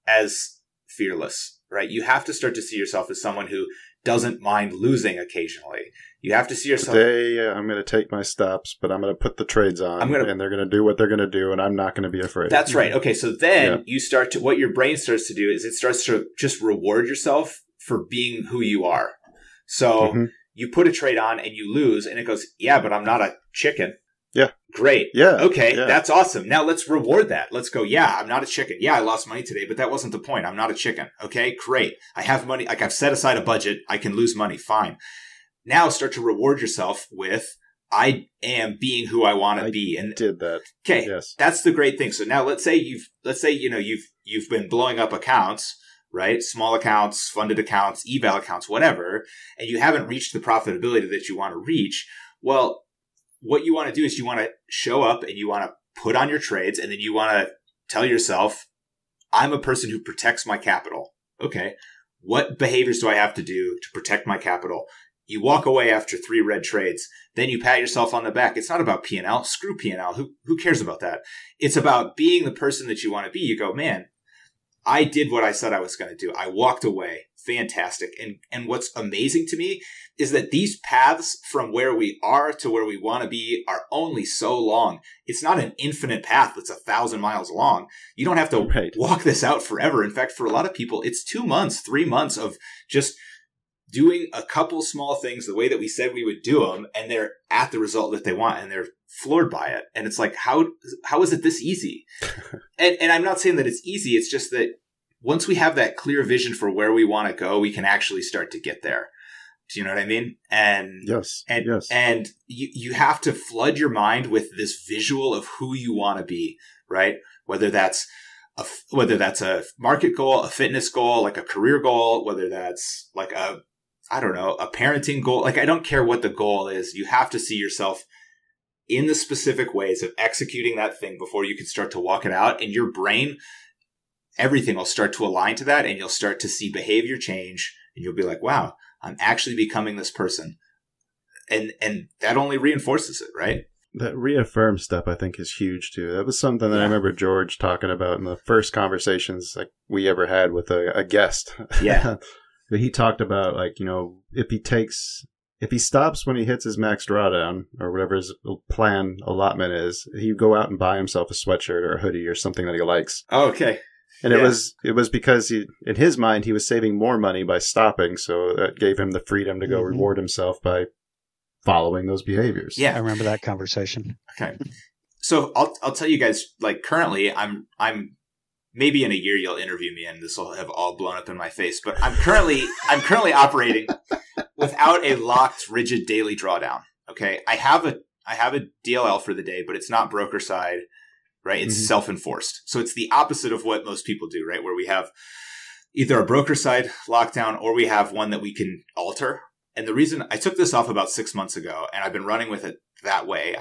as fearless, right? You have to start to see yourself as someone who doesn't mind losing occasionally. You have to see yourself. Today, I'm going to take my steps, but I'm going to put the trades on, and they're going to do what they're going to do, and I'm not going to be afraid. That's right. Okay, so then you start to, what your brain starts to do is it starts to just reward yourself for being who you are. So you put a trade on and you lose, and it goes, yeah, but I'm not a chicken. Yeah. Great. Yeah. Okay. Yeah. That's awesome. Now let's reward that. Let's go, yeah, I'm not a chicken. Yeah, I lost money today, but that wasn't the point. I'm not a chicken. Okay, great. I have money. Like, I've set aside a budget. I can lose money. Fine. Now start to reward yourself with, I am being who I want to be. And did that. Okay. Yes. That's the great thing. So now let's say you've been blowing up accounts, right? Small accounts, funded accounts, eval accounts, whatever, and you haven't reached the profitability that you want to reach. Well, what you want to do is you want to show up and you want to put on your trades, and then you want to tell yourself, I'm a person who protects my capital. Okay. What behaviors do I have to do to protect my capital? You walk away after 3 red trades. Then you pat yourself on the back. It's not about P&L. Screw P&L. Who cares about that? It's about being the person that you want to be. You go, man, I did what I said I was going to do. I walked away. Fantastic. And what's amazing to me is that these paths from where we are to where we want to be are only so long. It's not an infinite path that's 1,000 miles long. You don't have to walk this out forever. In fact, for a lot of people, it's 2 months, 3 months of just doing a couple small things the way that we said we would do them, and they're at the result that they want, and they're floored by it. And it's like, how is it this easy? and I'm not saying that it's easy. It's just that once we have that clear vision for where we want to go, we can actually start to get there. Do you know what I mean? And yes. And you have to flood your mind with this visual of who you want to be, right? Whether that's a market goal, a fitness goal, like a career goal, whether that's like a parenting goal. Like, I don't care what the goal is. You have to see yourself in the specific ways of executing that thing before you can start to walk it out. And your brain, everything will start to align to that, and you'll start to see behavior change, and you'll be like, wow, I'm actually becoming this person. And that only reinforces it, right? That reaffirm step, I think, is huge too. That was something that I remember George talking about in the first conversations like we ever had with a guest. Yeah. But he talked about, like, if he stops when he hits his max drawdown or whatever his plan allotment is, he'd go out and buy himself a sweatshirt or a hoodie or something that he likes. Oh, okay. And it was because in his mind, he was saving more money by stopping. So that gave him the freedom to go reward himself by following those behaviors. Yeah. I remember that conversation. Okay. So I'll tell you guys, like, currently I'm maybe in a year you'll interview me and this will have all blown up in my face, but I'm currently operating without a locked, rigid daily drawdown. Okay. I have a DLL for the day, but it's not broker side, right? It's self-enforced. So it's the opposite of what most people do, right? Where we have either a broker side lockdown or we have one that we can alter. And the reason I took this off about 6 months ago, and I've been running with it that way,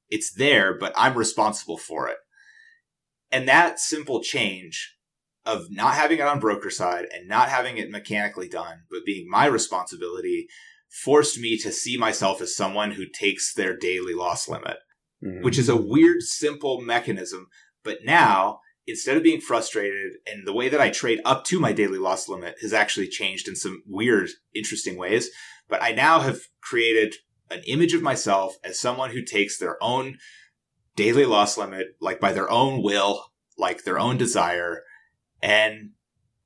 it's there, but I'm responsible for it. And that simple change of not having it on broker side and not having it mechanically done, but being my responsibility, forced me to see myself as someone who takes their daily loss limit, which is a weird, simple mechanism. But now, instead of being frustrated, and the way that I trade up to my daily loss limit has actually changed in some weird, interesting ways. But I now have created an image of myself as someone who takes their own daily loss limit, like by their own will, like their own desire. And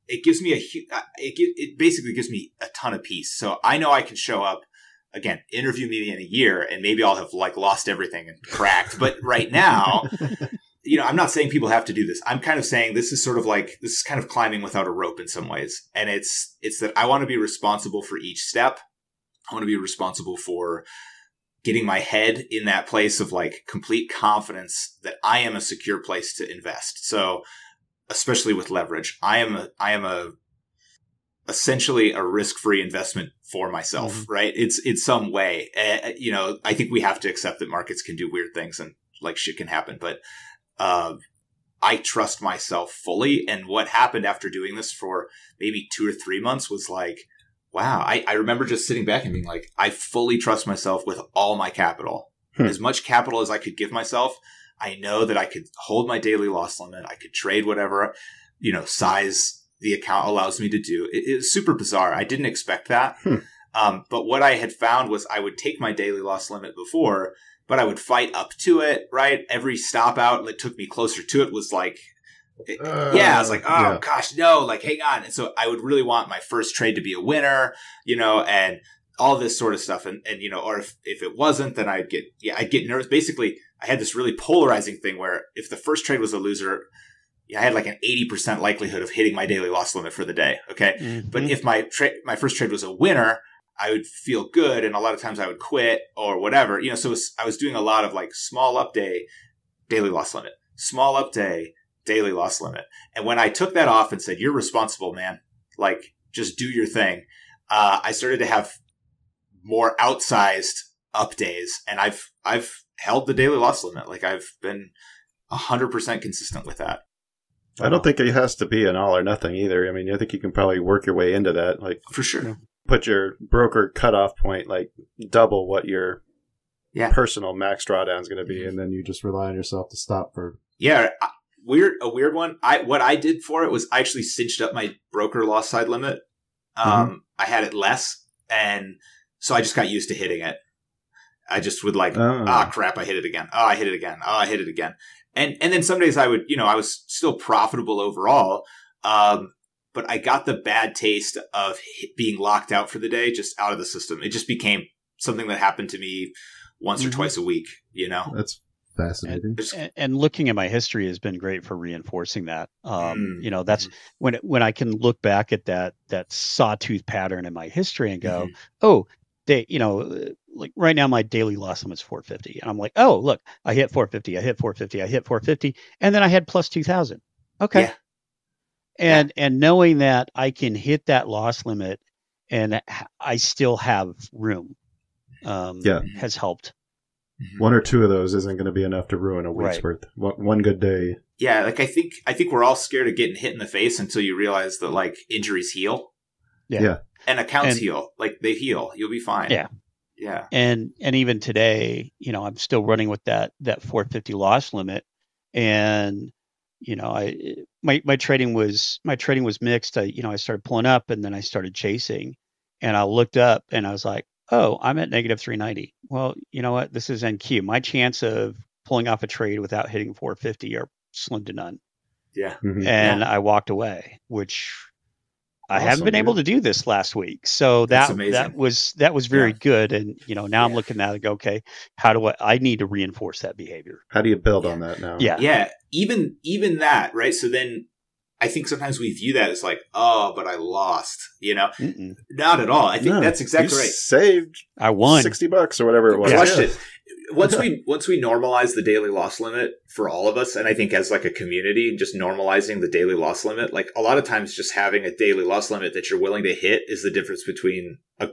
it gives me it basically gives me a ton of peace. So I know I can show up again, interview me in a year, and maybe I'll have like lost everything and cracked. But right now, I'm not saying people have to do this. I'm kind of saying this is kind of climbing without a rope in some ways. And it's that I want to be responsible for each step. I want to be responsible for getting my head in that place of like complete confidence that I am a secure place to invest. So especially with leverage, I am essentially a risk-free investment for myself, right? It's some way, I think we have to accept that markets can do weird things and like shit can happen, but, I trust myself fully. And what happened after doing this for maybe 2 or 3 months was like, wow, I remember just sitting back and being like, I fully trust myself with all my capital, as much capital as I could give myself. I know that I could hold my daily loss limit. I could trade whatever, size the account allows me to do. It was super bizarre. I didn't expect that. But what I had found was I would take my daily loss limit before, but I would fight up to it, right? Every stop out that took me closer to it was like, I was like, gosh, no, like, hang on. And so I would really want my first trade to be a winner, and all this sort of stuff. And or if it wasn't, then I'd get nervous. Basically, I had this really polarizing thing where if the first trade was a loser, I had like an 80% likelihood of hitting my daily loss limit for the day. Okay. Mm-hmm. But if my first trade was a winner, I would feel good. And a lot of times I would quit or whatever, so I was doing a lot of like small up day, daily loss limit, small up day, daily loss limit. And when I took that off and said, you're responsible, man, like just do your thing. I started to have more outsized up days, and I've held the daily loss limit. Like I've been 100% consistent with that. I don't think it has to be an all or nothing either. I mean, I think you can probably work your way into that. Like for sure. Put your broker cutoff point, like double what your personal max drawdown is going to be. And then you just rely on yourself to stop for. Yeah. A weird one. What I did for it was I actually cinched up my broker loss side limit. I had it less. And so I just got used to hitting it. I just would like, crap, I hit it again. Oh, I hit it again. Oh, I hit it again. And then some days I would, I was still profitable overall. But I got the bad taste of being locked out for the day, just out of the system. It just became something that happened to me once or twice a week, That's fascinating. And looking at my history has been great for reinforcing that. That's when I can look back at that sawtooth pattern in my history and go, like right now my daily loss limit is 450. And I'm like, oh, look, I hit 450, I hit 450, I hit 450. And then I had plus 2000. Okay. Yeah. And knowing that I can hit that loss limit and I still have room has helped. One or two of those isn't going to be enough to ruin a week's worth. One good day. Yeah, like I think we're all scared of getting hit in the face until you realize that like injuries heal. Yeah. And accounts heal. Like they heal. You'll be fine. Yeah. Yeah. And even today, I'm still running with that 450 loss limit. And my trading was mixed. I started pulling up and then I started chasing, and I looked up and I was like, oh, I'm at negative 390. Well, you know what? This is NQ. My chance of pulling off a trade without hitting 450 are slim to none. Yeah. Mm-hmm. And I walked away, which I haven't been able to do this last week. So that was very good. And, now I'm looking at it and go, okay, how do I need to reinforce that behavior? How do you build on that now? Yeah. Yeah. Even that, right? So then I think sometimes we view that as like, oh, but I lost, Mm-mm. Not at all. I think that's exactly right. Saved. I won $60 or whatever it was. Crushed it. Once we normalize the daily loss limit for all of us, and I think as like a community, just normalizing the daily loss limit, like a lot of times just having a daily loss limit that you're willing to hit is the difference between a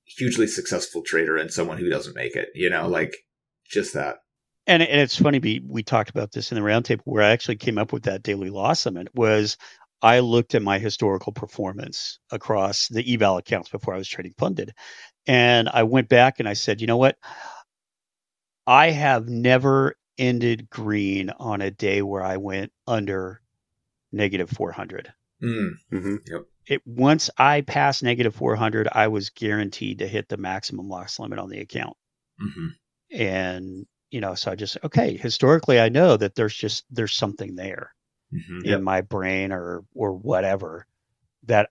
hugely successful trader and someone who doesn't make it, like just that. And it's funny, we talked about this in the roundtable where I actually came up with that daily loss limit was I looked at my historical performance across the eval accounts before I was trading funded. And I went back and I said, you know what? I have never ended green on a day where I went under negative 400. Mm-hmm. Yep. Once I passed negative 400, I was guaranteed to hit the maximum loss limit on the account. Mm-hmm. And, so I just, okay, historically, I know that there's something there in my brain or whatever that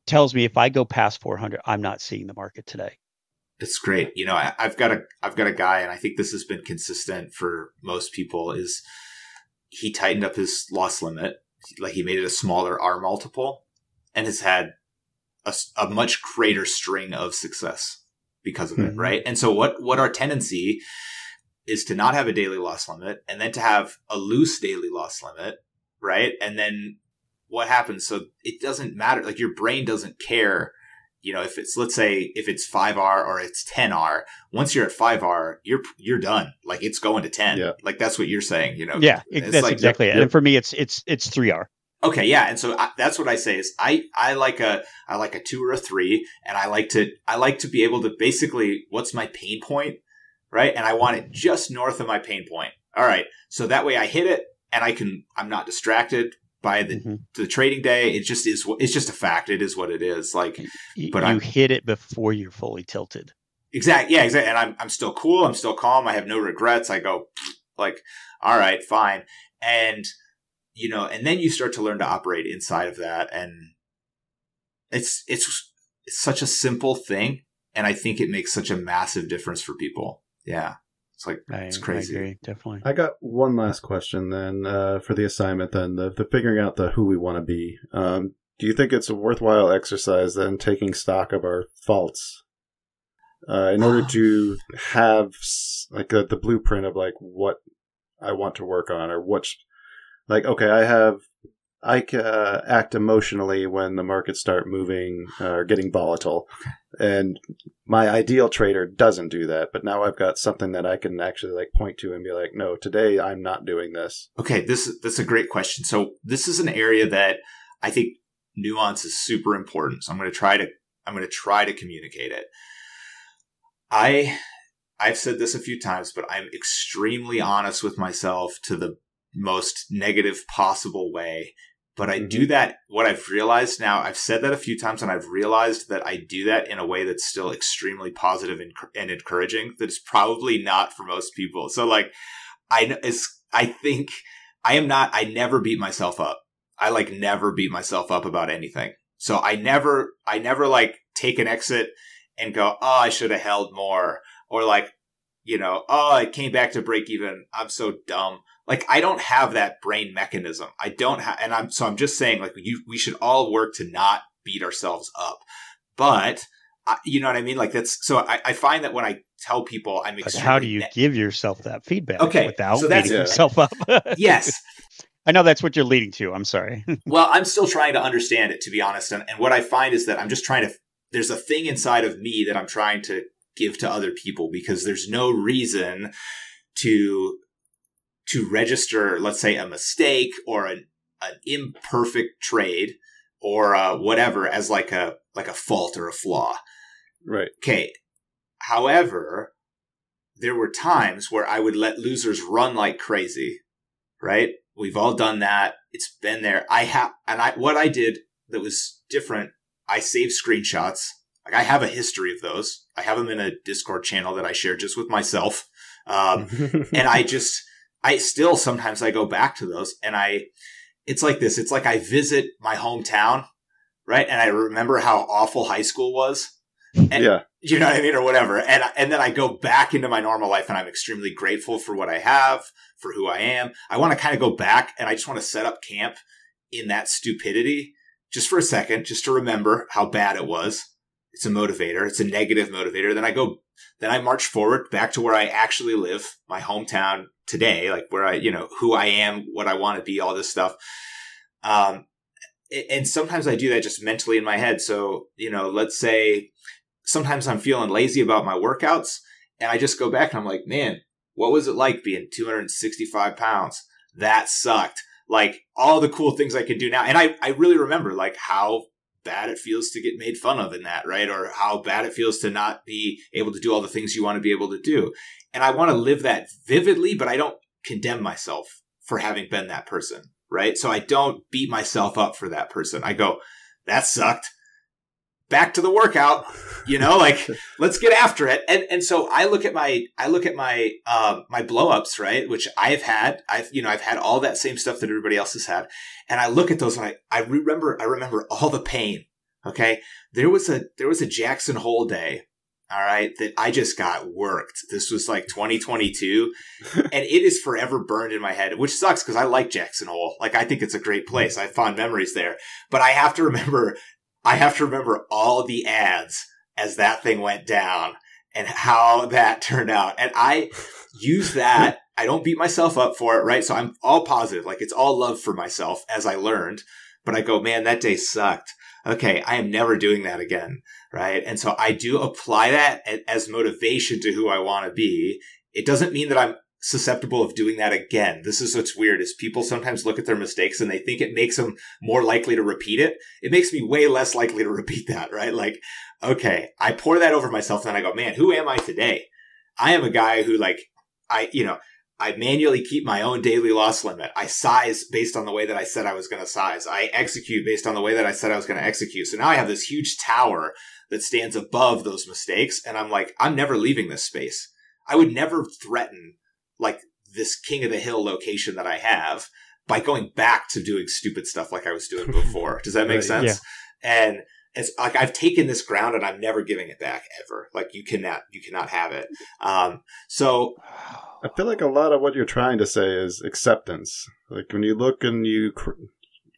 tells me if I go past 400, I'm not seeing the market today. It's great. I've got a guy, and I think this has been consistent for most people, is he tightened up his loss limit. Like he made it a smaller R multiple and has had a much greater string of success. because of it, right? And so what our tendency is to not have a daily loss limit and then to have a loose daily loss limit, right? And then what happens? So it doesn't matter. Like your brain doesn't care, if it's, let's say if it's 5R or it's 10R, once you're at 5R, you're done. Like it's going to 10. Yeah. Like that's what you're saying, Yeah, that's like, exactly it. And for me, it's 3R. Okay, yeah, and so that's what I say is I like a 2 or a 3, and I like to be able to basically, what's my pain point, right? And I want it just north of my pain point. All right, so that way I hit it, and I'm not distracted by the trading day. It just is. It's just a fact. It is what it is. Like, but you hit it before you're fully tilted. Exactly. Yeah, exactly. And I'm still cool. I'm still calm. I have no regrets. I go like, all right, fine, and. And then you start to learn to operate inside of that. And it's such a simple thing. And I think it makes such a massive difference for people. Yeah. It's like, it's crazy. I agree, definitely. I got one last question then for the assignment then, the figuring out the who we want to be. Do you think it's a worthwhile exercise then taking stock of our faults in order to have like the blueprint of like what I want to work on or what's like, okay, I act emotionally when the markets start moving or getting volatile. And my ideal trader doesn't do that. But now I've got something that I can actually like point to and be like, no, today I'm not doing this. Okay, that's a great question. So this is an area that I think nuance is super important. So I'm going to try to communicate it. I've said this a few times, but I'm extremely honest with myself to the most negative possible way. But I do that. What I've realized now, I've said that a few times, and I've realized that I do that in a way that's still extremely positive and encouraging. That's probably not for most people. So like, I never beat myself up. I like never beat myself up about anything. So I never like take an exit and go, oh, I should have held more, or like, oh, I came back to break even. I'm so dumb. Like, I don't have that brain mechanism. I don't have, and I'm just saying, like, we should all work to not beat ourselves up. But, you know what I mean? Like, that's, so I find that when I tell people I'm extremely... How do you give yourself that feedback without beating yeah. yourself up? Yes. I know that's what you're leading to. I'm sorry. Well, I'm still trying to understand it, to be honest. And what I find is that I'm just trying to, there's a thing inside of me that I'm trying to give to other people, because there's no reason to register, let's say, a mistake or an imperfect trade or whatever as like a fault or a flaw. Right. Okay. However, there were times where I would let losers run like crazy, right? We've all done that. It's been there. What I did that was different, I saved screenshots. Like, I have a history of those. I have them in a Discord channel that I share just with myself. And I still sometimes I go back to those, and it's like this. It's like I visit my hometown, right? And I remember how awful high school was. And, yeah. You know what I mean? Or whatever. And then I go back into my normal life, and I'm extremely grateful for what I have, for who I am. I want to kind of go back, and I just want to set up camp in that stupidity just for a second, just to remember how bad it was. It's a motivator. It's a negative motivator. Then I march forward back to where I actually live, my hometown today, like where I, who I am, what I want to be, all this stuff. And sometimes I do that just mentally in my head. So, let's say sometimes I'm feeling lazy about my workouts, and I just go back and I'm like, man, what was it like being 265 pounds? That sucked. Like, all the cool things I could do now. And I really remember like how bad it feels to get made fun of in that, right? Or how bad it feels to not be able to do all the things you want to be able to do. And I want to live that vividly, but I don't condemn myself for having been that person, right? So I don't beat myself up for that person. I go, that sucked. Back to the workout, like, let's get after it. And so I look at my my blow-ups, right? Which I've had all that same stuff that everybody else has had. And I look at those and I remember all the pain. Okay. There was a Jackson Hole day. All right. That I just got worked. This was like 2022, and it is forever burned in my head, which sucks because I like Jackson Hole. Like, I think it's a great place. I have fond memories there, but I have to remember all the ads as that thing went down. and how that turned out. And I use that. I don't beat myself up for it, right? So I'm all positive. Like, it's all love for myself as I learned. But I go, man, that day sucked. Okay, I am never doing that again, right? And so I do apply that as motivation to who I want to be. It doesn't mean that I'm susceptible of doing that again. This is what's weird, is people sometimes look at their mistakes and they think it makes them more likely to repeat it. It makes me way less likely to repeat that, right? Like, okay, I pour that over myself and I go, man, who am I today? I am a guy who, like, I manually keep my own daily loss limit. I size based on the way that I said I was going to size. I execute based on the way that I said I was going to execute. So now I have this huge tower that stands above those mistakes. And I'm like, I'm never leaving this space. I would never threaten, like, this king of the hill location that I have by going back to doing stupid stuff like I was doing before. Does that make sense? Yeah. And it's like, I've taken this ground and I'm never giving it back ever. Like, you cannot have it. So I feel like a lot of what you're trying to say is acceptance. Like, when you look and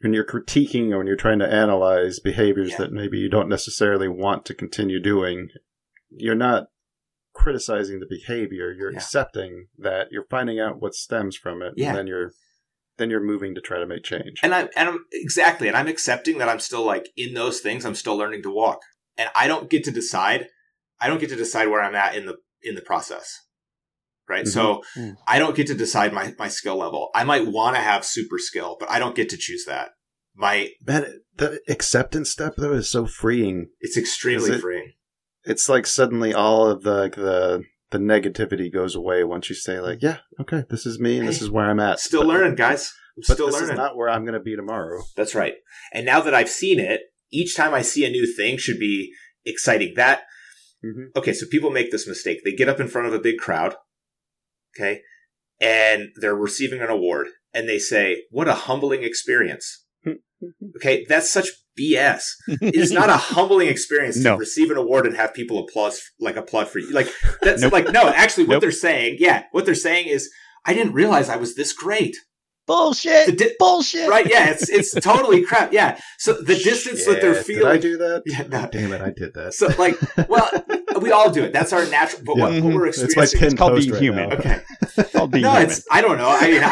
when you're critiquing or when you're trying to analyze behaviors that maybe you don't necessarily want to continue doing, you're not criticizing the behavior. You're accepting that. You're finding out what stems from it, and then you're moving to try to make change. And I'm exactly, and I'm accepting that I'm still, like, in those things. I'm still learning to walk, and I don't get to decide. Where I'm at in the process. Right. Mm-hmm. So I don't get to decide my skill level. I might want to have super skill, but I don't get to choose that. The acceptance step, though, is so freeing. It's extremely freeing. It's like suddenly all of the negativity goes away once you say, like, yeah, okay, this is me and this is where I'm at. Still learning, guys. This is not where I'm going to be tomorrow. That's right. And now that I've seen it, each time I see a new thing should be exciting. Okay, so people make this mistake. They get up in front of a big crowd. Okay. And they're receiving an award and they say, what a humbling experience. Okay. That's such BS. It is not a humbling experience to receive an award and have people applaud for you. Like, that's no, actually what they're saying is, I didn't realize I was this great. Bullshit. Bullshit. Right. Yeah. It's totally crap. Yeah. So the distance that they're feeling. Did I do that? Yeah, no. Damn it. I did that. So, like, well, we all do it. That's our natural, but what we're experiencing. It's called being human. Now. Okay. It's called being human. I don't know. I mean,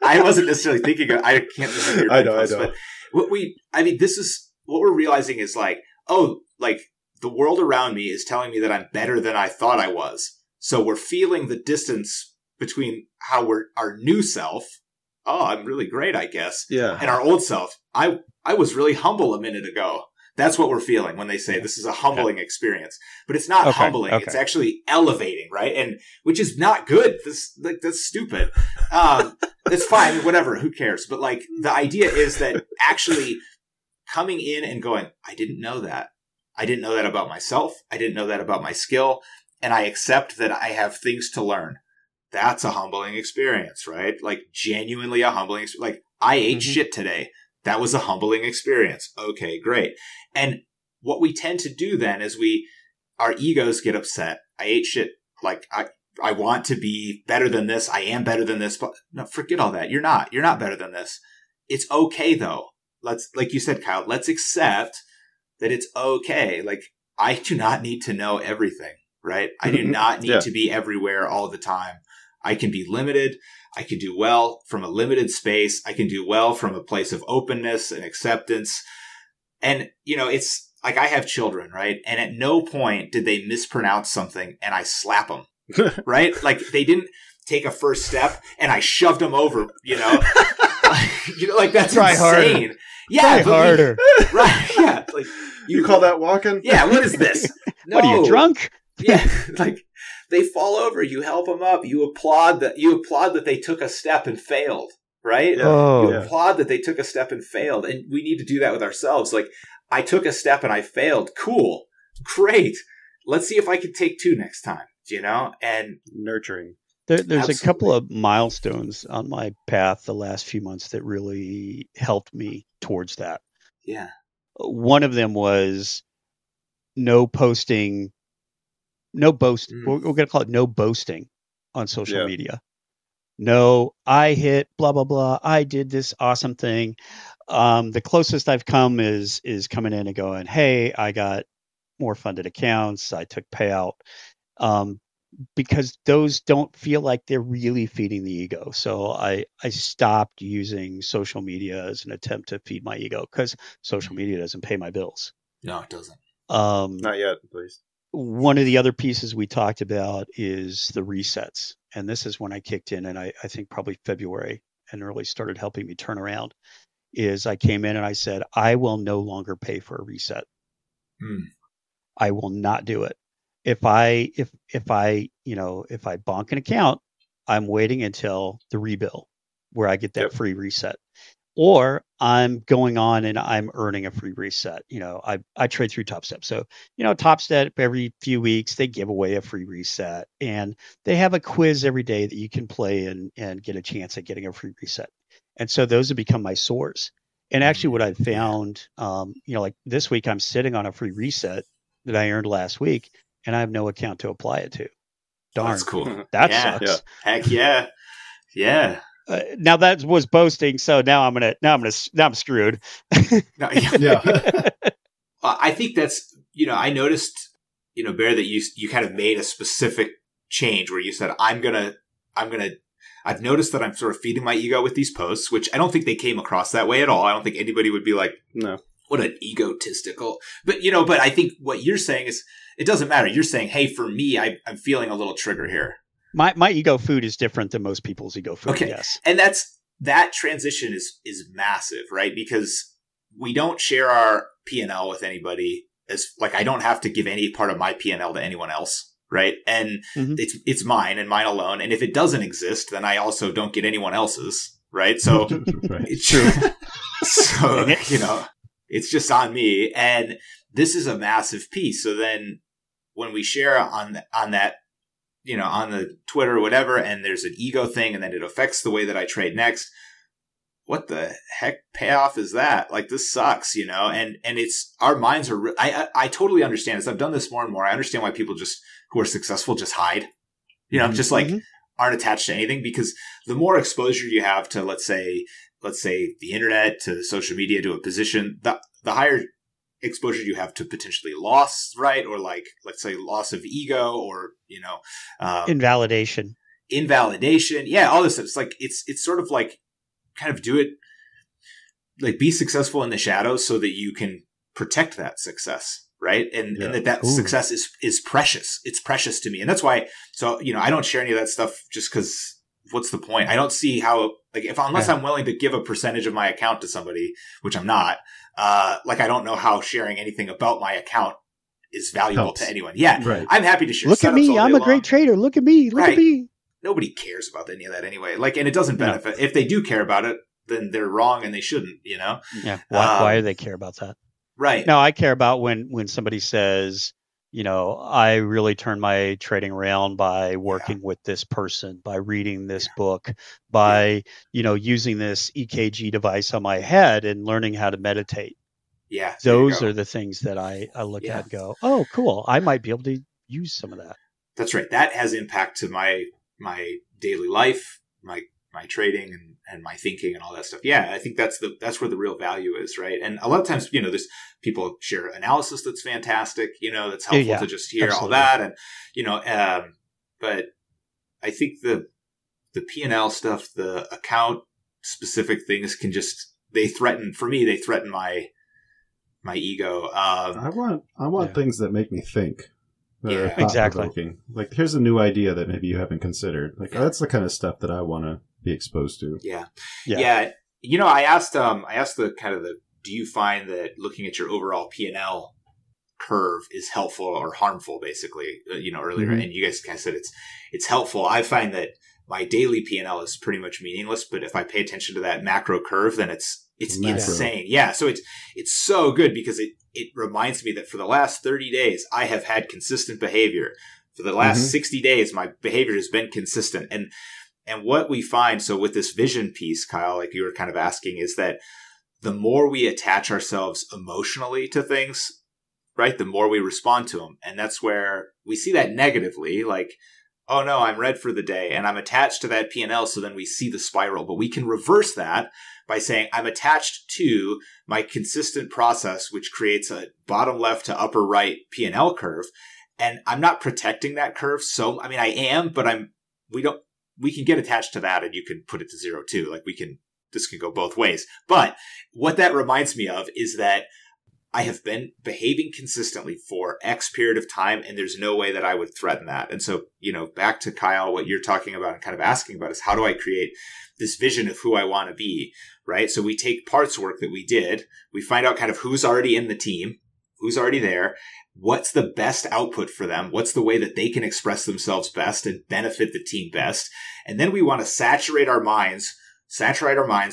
I wasn't necessarily thinking of, I can't listen to your podcast, but this is what we're realizing is, like, oh, like, the world around me is telling me that I'm better than I thought I was. So we're feeling the distance between our new self. Oh, I'm really great, I guess. Yeah. And our old self, I was really humble a minute ago. That's what we're feeling when they say this is a humbling experience. But it's not humbling. Okay. It's actually elevating, right? And which is not good. That's stupid. It's fine, whatever, who cares? But, like, the idea is that actually coming in and going, I didn't know that. I didn't know that about myself. I didn't know that about my skill. And I accept that I have things to learn. That's a humbling experience, right? Like, genuinely a humbling experience. Like, I ate shit today. That was a humbling experience. Okay, great. And what we tend to do then is our egos get upset. I ate shit. Like, I want to be better than this. I am better than this. But no, forget all that. You're not better than this. It's okay, though. Like you said, Kyle, let's accept that it's okay. Like, I do not need to know everything, right? I do not need to be everywhere all the time. I can be limited. I can do well from a limited space. I can do well from a place of openness and acceptance. And, it's like, I have children, right? And at no point did they mispronounce something and I slap them, right? Like, they didn't take a first step and I shoved them over, like, that's Try insane. Harder. Yeah. Try harder. Right. Yeah. Like, you call that walking? Yeah. What is this? No. What are you, drunk? Yeah. Like, they fall over, you help them up, you applaud that they took a step and failed, right? Yeah. You applaud that they took a step and failed. And we need to do that with ourselves. Like, I took a step and I failed. Cool. Great. Let's see if I can take 2 next time, and nurturing. There's Absolutely. a couple of milestones on my path the last few months that really helped me towards that. Yeah. One of them was no boasting. We're going to call it no boasting on social media. No, I hit blah, blah, blah. I did this awesome thing. The closest I've come is coming in and going, hey, I got more funded accounts. I took payout. because those don't feel like they're really feeding the ego. So I stopped using social media as an attempt to feed my ego, because social media doesn't pay my bills. No, it doesn't. Not yet, at least. One of the other pieces we talked about is the resets. And this is when I kicked in, and I think probably February, and really started helping me turn around, is I came in and I said, I will no longer pay for a reset. I will not do it. If I bonk an account, I'm waiting until the rebill where I get that free reset. Or I'm going on and I'm earning a free reset. I trade through TopStep. So, TopStep every few weeks, they give away a free reset, and they have a quiz every day that you can play and get a chance at getting a free reset. And so those have become my source. And actually what I've found, like this week, I'm sitting on a free reset that I earned last week, and I have no account to apply it to. Darn. Oh, that's cool. That sucks. Yeah. Heck yeah. Yeah. Now that was boasting, so now I'm screwed. Yeah. I think that's, I noticed, Bear, that you kind of made a specific change where you said, I've noticed that I'm sort of feeding my ego with these posts, which I don't think they came across that way at all. I don't think anybody would be like, no, what an egotistical, but I think what you're saying is it doesn't matter. You're saying, hey, for me, I'm feeling a little trigger here. My ego food is different than most people's ego food. Okay. Yes. And that transition is massive, right? Because we don't share our P&L with anybody. As like, I don't have to give any part of my P&L to anyone else. Right. And it's mine and mine alone. And if it doesn't exist, then I also don't get anyone else's. Right. So right. It's true. So, it's just on me. And this is a massive piece. So then when we share on that, on the Twitter or whatever, and there's an ego thing, and then it affects the way that I trade next. What the heck payoff is that? Like, this sucks, and it's, our minds are, I totally understand this. I've done this more and more. I understand why people who are successful just hide, just like aren't attached to anything, because the more exposure you have to, let's say the internet, to social media, to a position, the higher exposure you have to potentially loss, right? Or like, let's say loss of ego, or, invalidation. Yeah. All this stuff. It's like, it's sort of like kind of do it, like be successful in the shadows so that you can protect that success. Right. And that success is precious. It's precious to me. And that's why, so, I don't share any of that stuff just because what's the point? I don't see how, like, unless I'm willing to give a percentage of my account to somebody, which I'm not, like, I don't know how sharing anything about my account is valuable to anyone. Yeah. Right. I'm happy to share. Look at me. I'm a great trader. Look at me. Look at me. Nobody cares about any of that anyway. Like, and it doesn't benefit. No. If they do care about it, then they're wrong and they shouldn't, Yeah. Why do they care about that? Right. No, I care about when somebody says, I really turned my trading around by working with this person, by reading this book, by, using this EKG device on my head and learning how to meditate. Yeah. Those are the things that I look at and go, oh, cool. I might be able to use some of that. That's right. That has impact to my daily life, my trading and my thinking and all that stuff. Yeah, I think that's where the real value is, right? And a lot of times, there's people share analysis that's fantastic, that's helpful to just hear all that. And, but I think the P&L stuff, the account specific things they threaten my ego. I want things that make me think. Exactly. Like, here's a new idea that maybe you haven't considered. Like, that's the kind of stuff that I want to be exposed to. Yeah. I asked do you find that looking at your overall P&L curve is helpful or harmful, basically, earlier, and you guys kind of said it's helpful. I find that my daily P&L is pretty much meaningless, but if I pay attention to that macro curve, then it's insane. Yeah. So it's so good because it reminds me that for the last 30 days, I have had consistent behavior. For the last 60 days, my behavior has been consistent. And what we find, so with this vision piece, Kyle, like you were kind of asking, is that the more we attach ourselves emotionally to things, right, the more we respond to them. And that's where we see that negatively, like, oh no, I'm red for the day and I'm attached to that P&L. So then we see the spiral, but we can reverse that by saying I'm attached to my consistent process, which creates a bottom left to upper right P&L curve. And I'm not protecting that curve. So, I mean, I am, but we can get attached to that and you can put it to 0 too. Like this can go both ways. But what that reminds me of is that I have been behaving consistently for X period of time, and there's no way that I would threaten that. And so, back to Kyle, what you're talking about and kind of asking about is how do I create this vision of who I want to be, right? So we take parts work that we did, we find out kind of who's already in the team, who's already there, what's the best output for them, what's the way that they can express themselves best and benefit the team best. And then we want to saturate our minds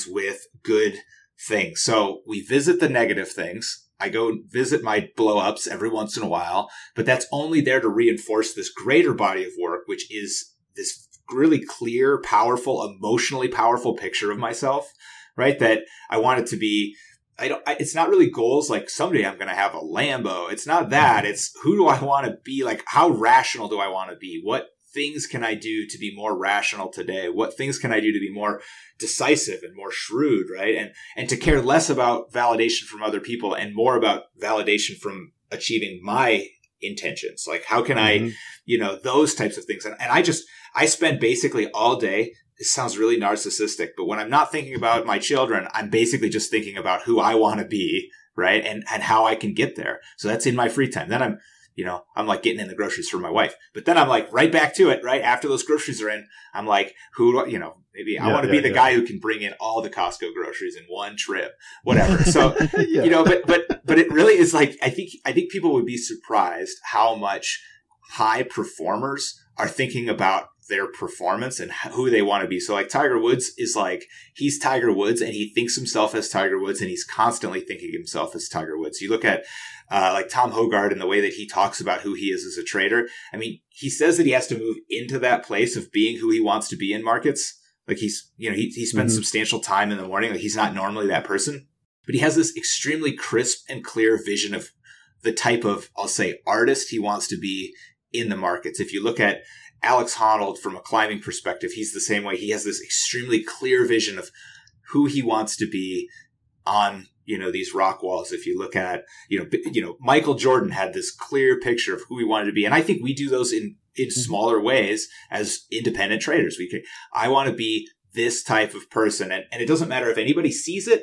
with good things. So we visit the negative things. I go visit my blow-ups every once in a while, but that's only there to reinforce this greater body of work, which is this really clear, powerful, emotionally powerful picture of myself, right? That I want it to be, it's not really goals like someday I'm going to have a Lambo. It's not that. It's who do I want to be? Like, how rational do I want to be? What things can I do to be more rational today? What things can I do to be more decisive and more shrewd, right? And to care less about validation from other people and more about validation from achieving my intentions. Like, how can I, those types of things. And I spend basically all day. This sounds really narcissistic, but when I'm not thinking about my children, I'm basically just thinking about who I want to be, right? And how I can get there. So that's in my free time. Then I'm like getting in the groceries for my wife, but then I'm like right back to it, right? After those groceries are in, I'm like, maybe I want to be the guy who can bring in all the Costco groceries in one trip, whatever. So, but it really is like, I think people would be surprised how much high performers are thinking about their performance and who they want to be. So like Tiger Woods is like, he's Tiger Woods and he thinks himself as Tiger Woods and he's constantly thinking himself as Tiger Woods. You look at like Tom Hogarth and the way that he talks about who he is as a trader. I mean, he says that he has to move into that place of being who he wants to be in markets. Like he spends substantial time in the morning. Like he's not normally that person, but he has this extremely crisp and clear vision of the type of, I'll say, artist he wants to be in the markets. If you look at Alex Honnold from a climbing perspective, he's the same way. He has this extremely clear vision of who he wants to be on, these rock walls. If you look at, Michael Jordan had this clear picture of who he wanted to be. And I think we do those in smaller ways as independent traders. I want to be this type of person. And it doesn't matter if anybody sees it,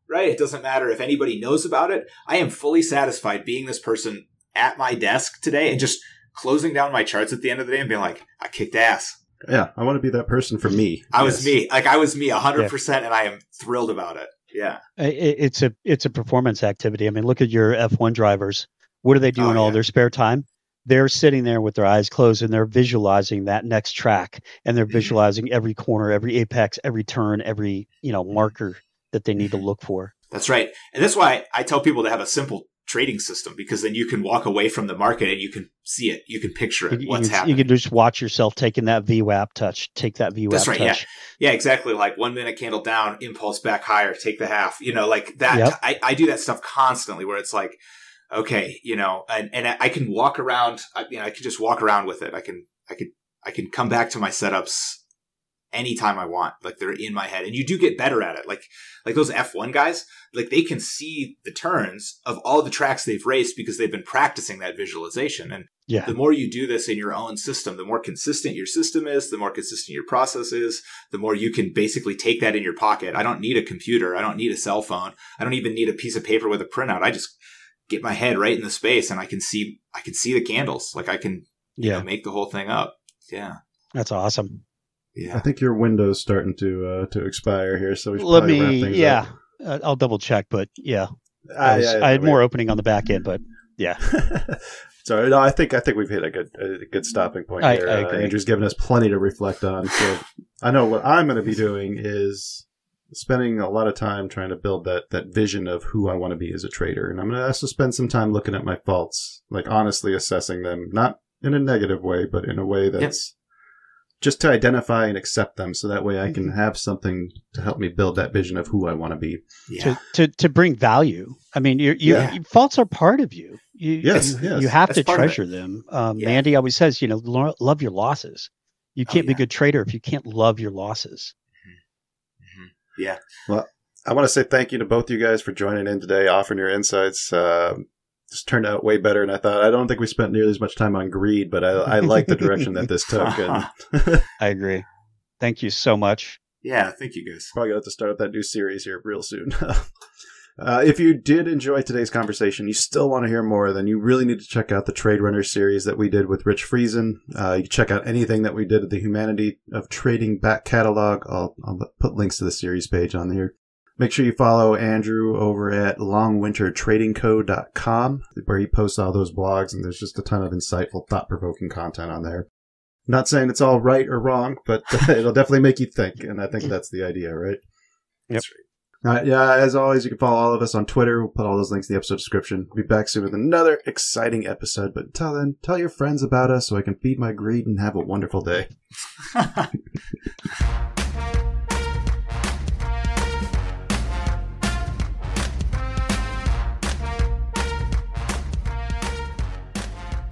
right? It doesn't matter if anybody knows about it. I am fully satisfied being this person at my desk today and just closing down my charts at the end of the day and being like, I kicked ass. Yeah, I want to be that person for me. I was me 100%, and I am thrilled about it. Yeah. It's a performance activity. I mean, look at your F1 drivers. What do they do in all their spare time? They're sitting there with their eyes closed and they're visualizing that next track, and they're visualizing every corner, every apex, every turn, every, marker that they need to look for. That's right. And that's why I tell people to have a simple trading system, because then you can walk away from the market and you can see it. You can picture it. What's happening. You can just watch yourself taking that VWAP touch, take that VWAP That's right, touch. Yeah, exactly. Like 1 minute candle down, impulse back higher, take the half, like that. Yep. I do that stuff constantly where it's like, okay, and I can walk around, I can just walk around with it. I can come back to my setups anytime I want. Like they're in my head, and you do get better at it. Like those F1 guys, like they can see the turns of all the tracks they've raced because they've been practicing that visualization. And the more you do this in your own system, the more consistent your system is, the more consistent your process is, the more you can basically take that in your pocket. I don't need a computer. I don't need a cell phone. I don't even need a piece of paper with a printout. I just get my head right in the space and I can see the candles. Like I can make the whole thing up. Yeah. That's awesome. Yeah. I think your window's starting to expire here, so we should probably wrap things up. I'll double check, but I had more opening on the back end, but yeah. Sorry, no, I think we've hit a good stopping point here. I agree. Andrew's given us plenty to reflect on. So I know what I'm going to be doing is spending a lot of time trying to build that vision of who I want to be as a trader, and I'm going to also spend some time looking at my faults, like honestly assessing them, not in a negative way, but in a way that's just to identify and accept them, so that way I can have something to help me build that vision of who I want to be. Yeah. To bring value. I mean, your faults are part of you. You have to treasure them. Mandy always says, love your losses. You can't be a good trader if you can't love your losses. Mm-hmm. Yeah. Well, I want to say thank you to both you guys for joining in today, offering your insights. just turned out way better. And I thought, I don't think we spent nearly as much time on greed, but I like the direction that this took. And I agree. Thank you so much. Yeah, thank you guys. Probably going to have to start that new series here real soon. If you did enjoy today's conversation, you still want to hear more, then you really need to check out the Trade Runners series that we did with Rich Friesen. You can check out anything that we did at the Humanity of Trading back catalog. I'll put links to the series page on here. Make sure you follow Andrew over at longwintertradingco.com, where he posts all those blogs, and there's just a ton of insightful, thought-provoking content on there. Not saying it's all right or wrong, but it'll definitely make you think, and I think that's the idea, right? Yep. That's right. Yeah, as always, you can follow all of us on Twitter. We'll put all those links in the episode description. We'll be back soon with another exciting episode, but until then, tell your friends about us so I can feed my greed and have a wonderful day.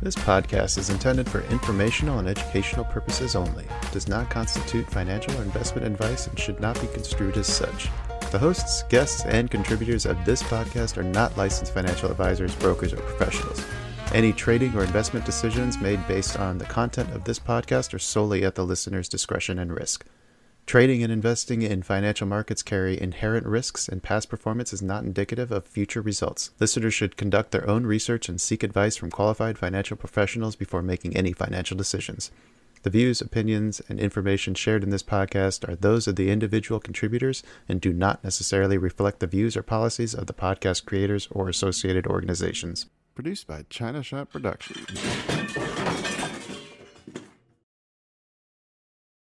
This podcast is intended for informational and educational purposes only. It does not constitute financial or investment advice and should not be construed as such. The hosts, guests, and contributors of this podcast are not licensed financial advisors, brokers, or professionals. Any trading or investment decisions made based on the content of this podcast are solely at the listener's discretion and risk. Trading and investing in financial markets carry inherent risks, and past performance is not indicative of future results. Listeners should conduct their own research and seek advice from qualified financial professionals before making any financial decisions. The views, opinions, and information shared in this podcast are those of the individual contributors and do not necessarily reflect the views or policies of the podcast creators or associated organizations. Produced by China Shop Productions.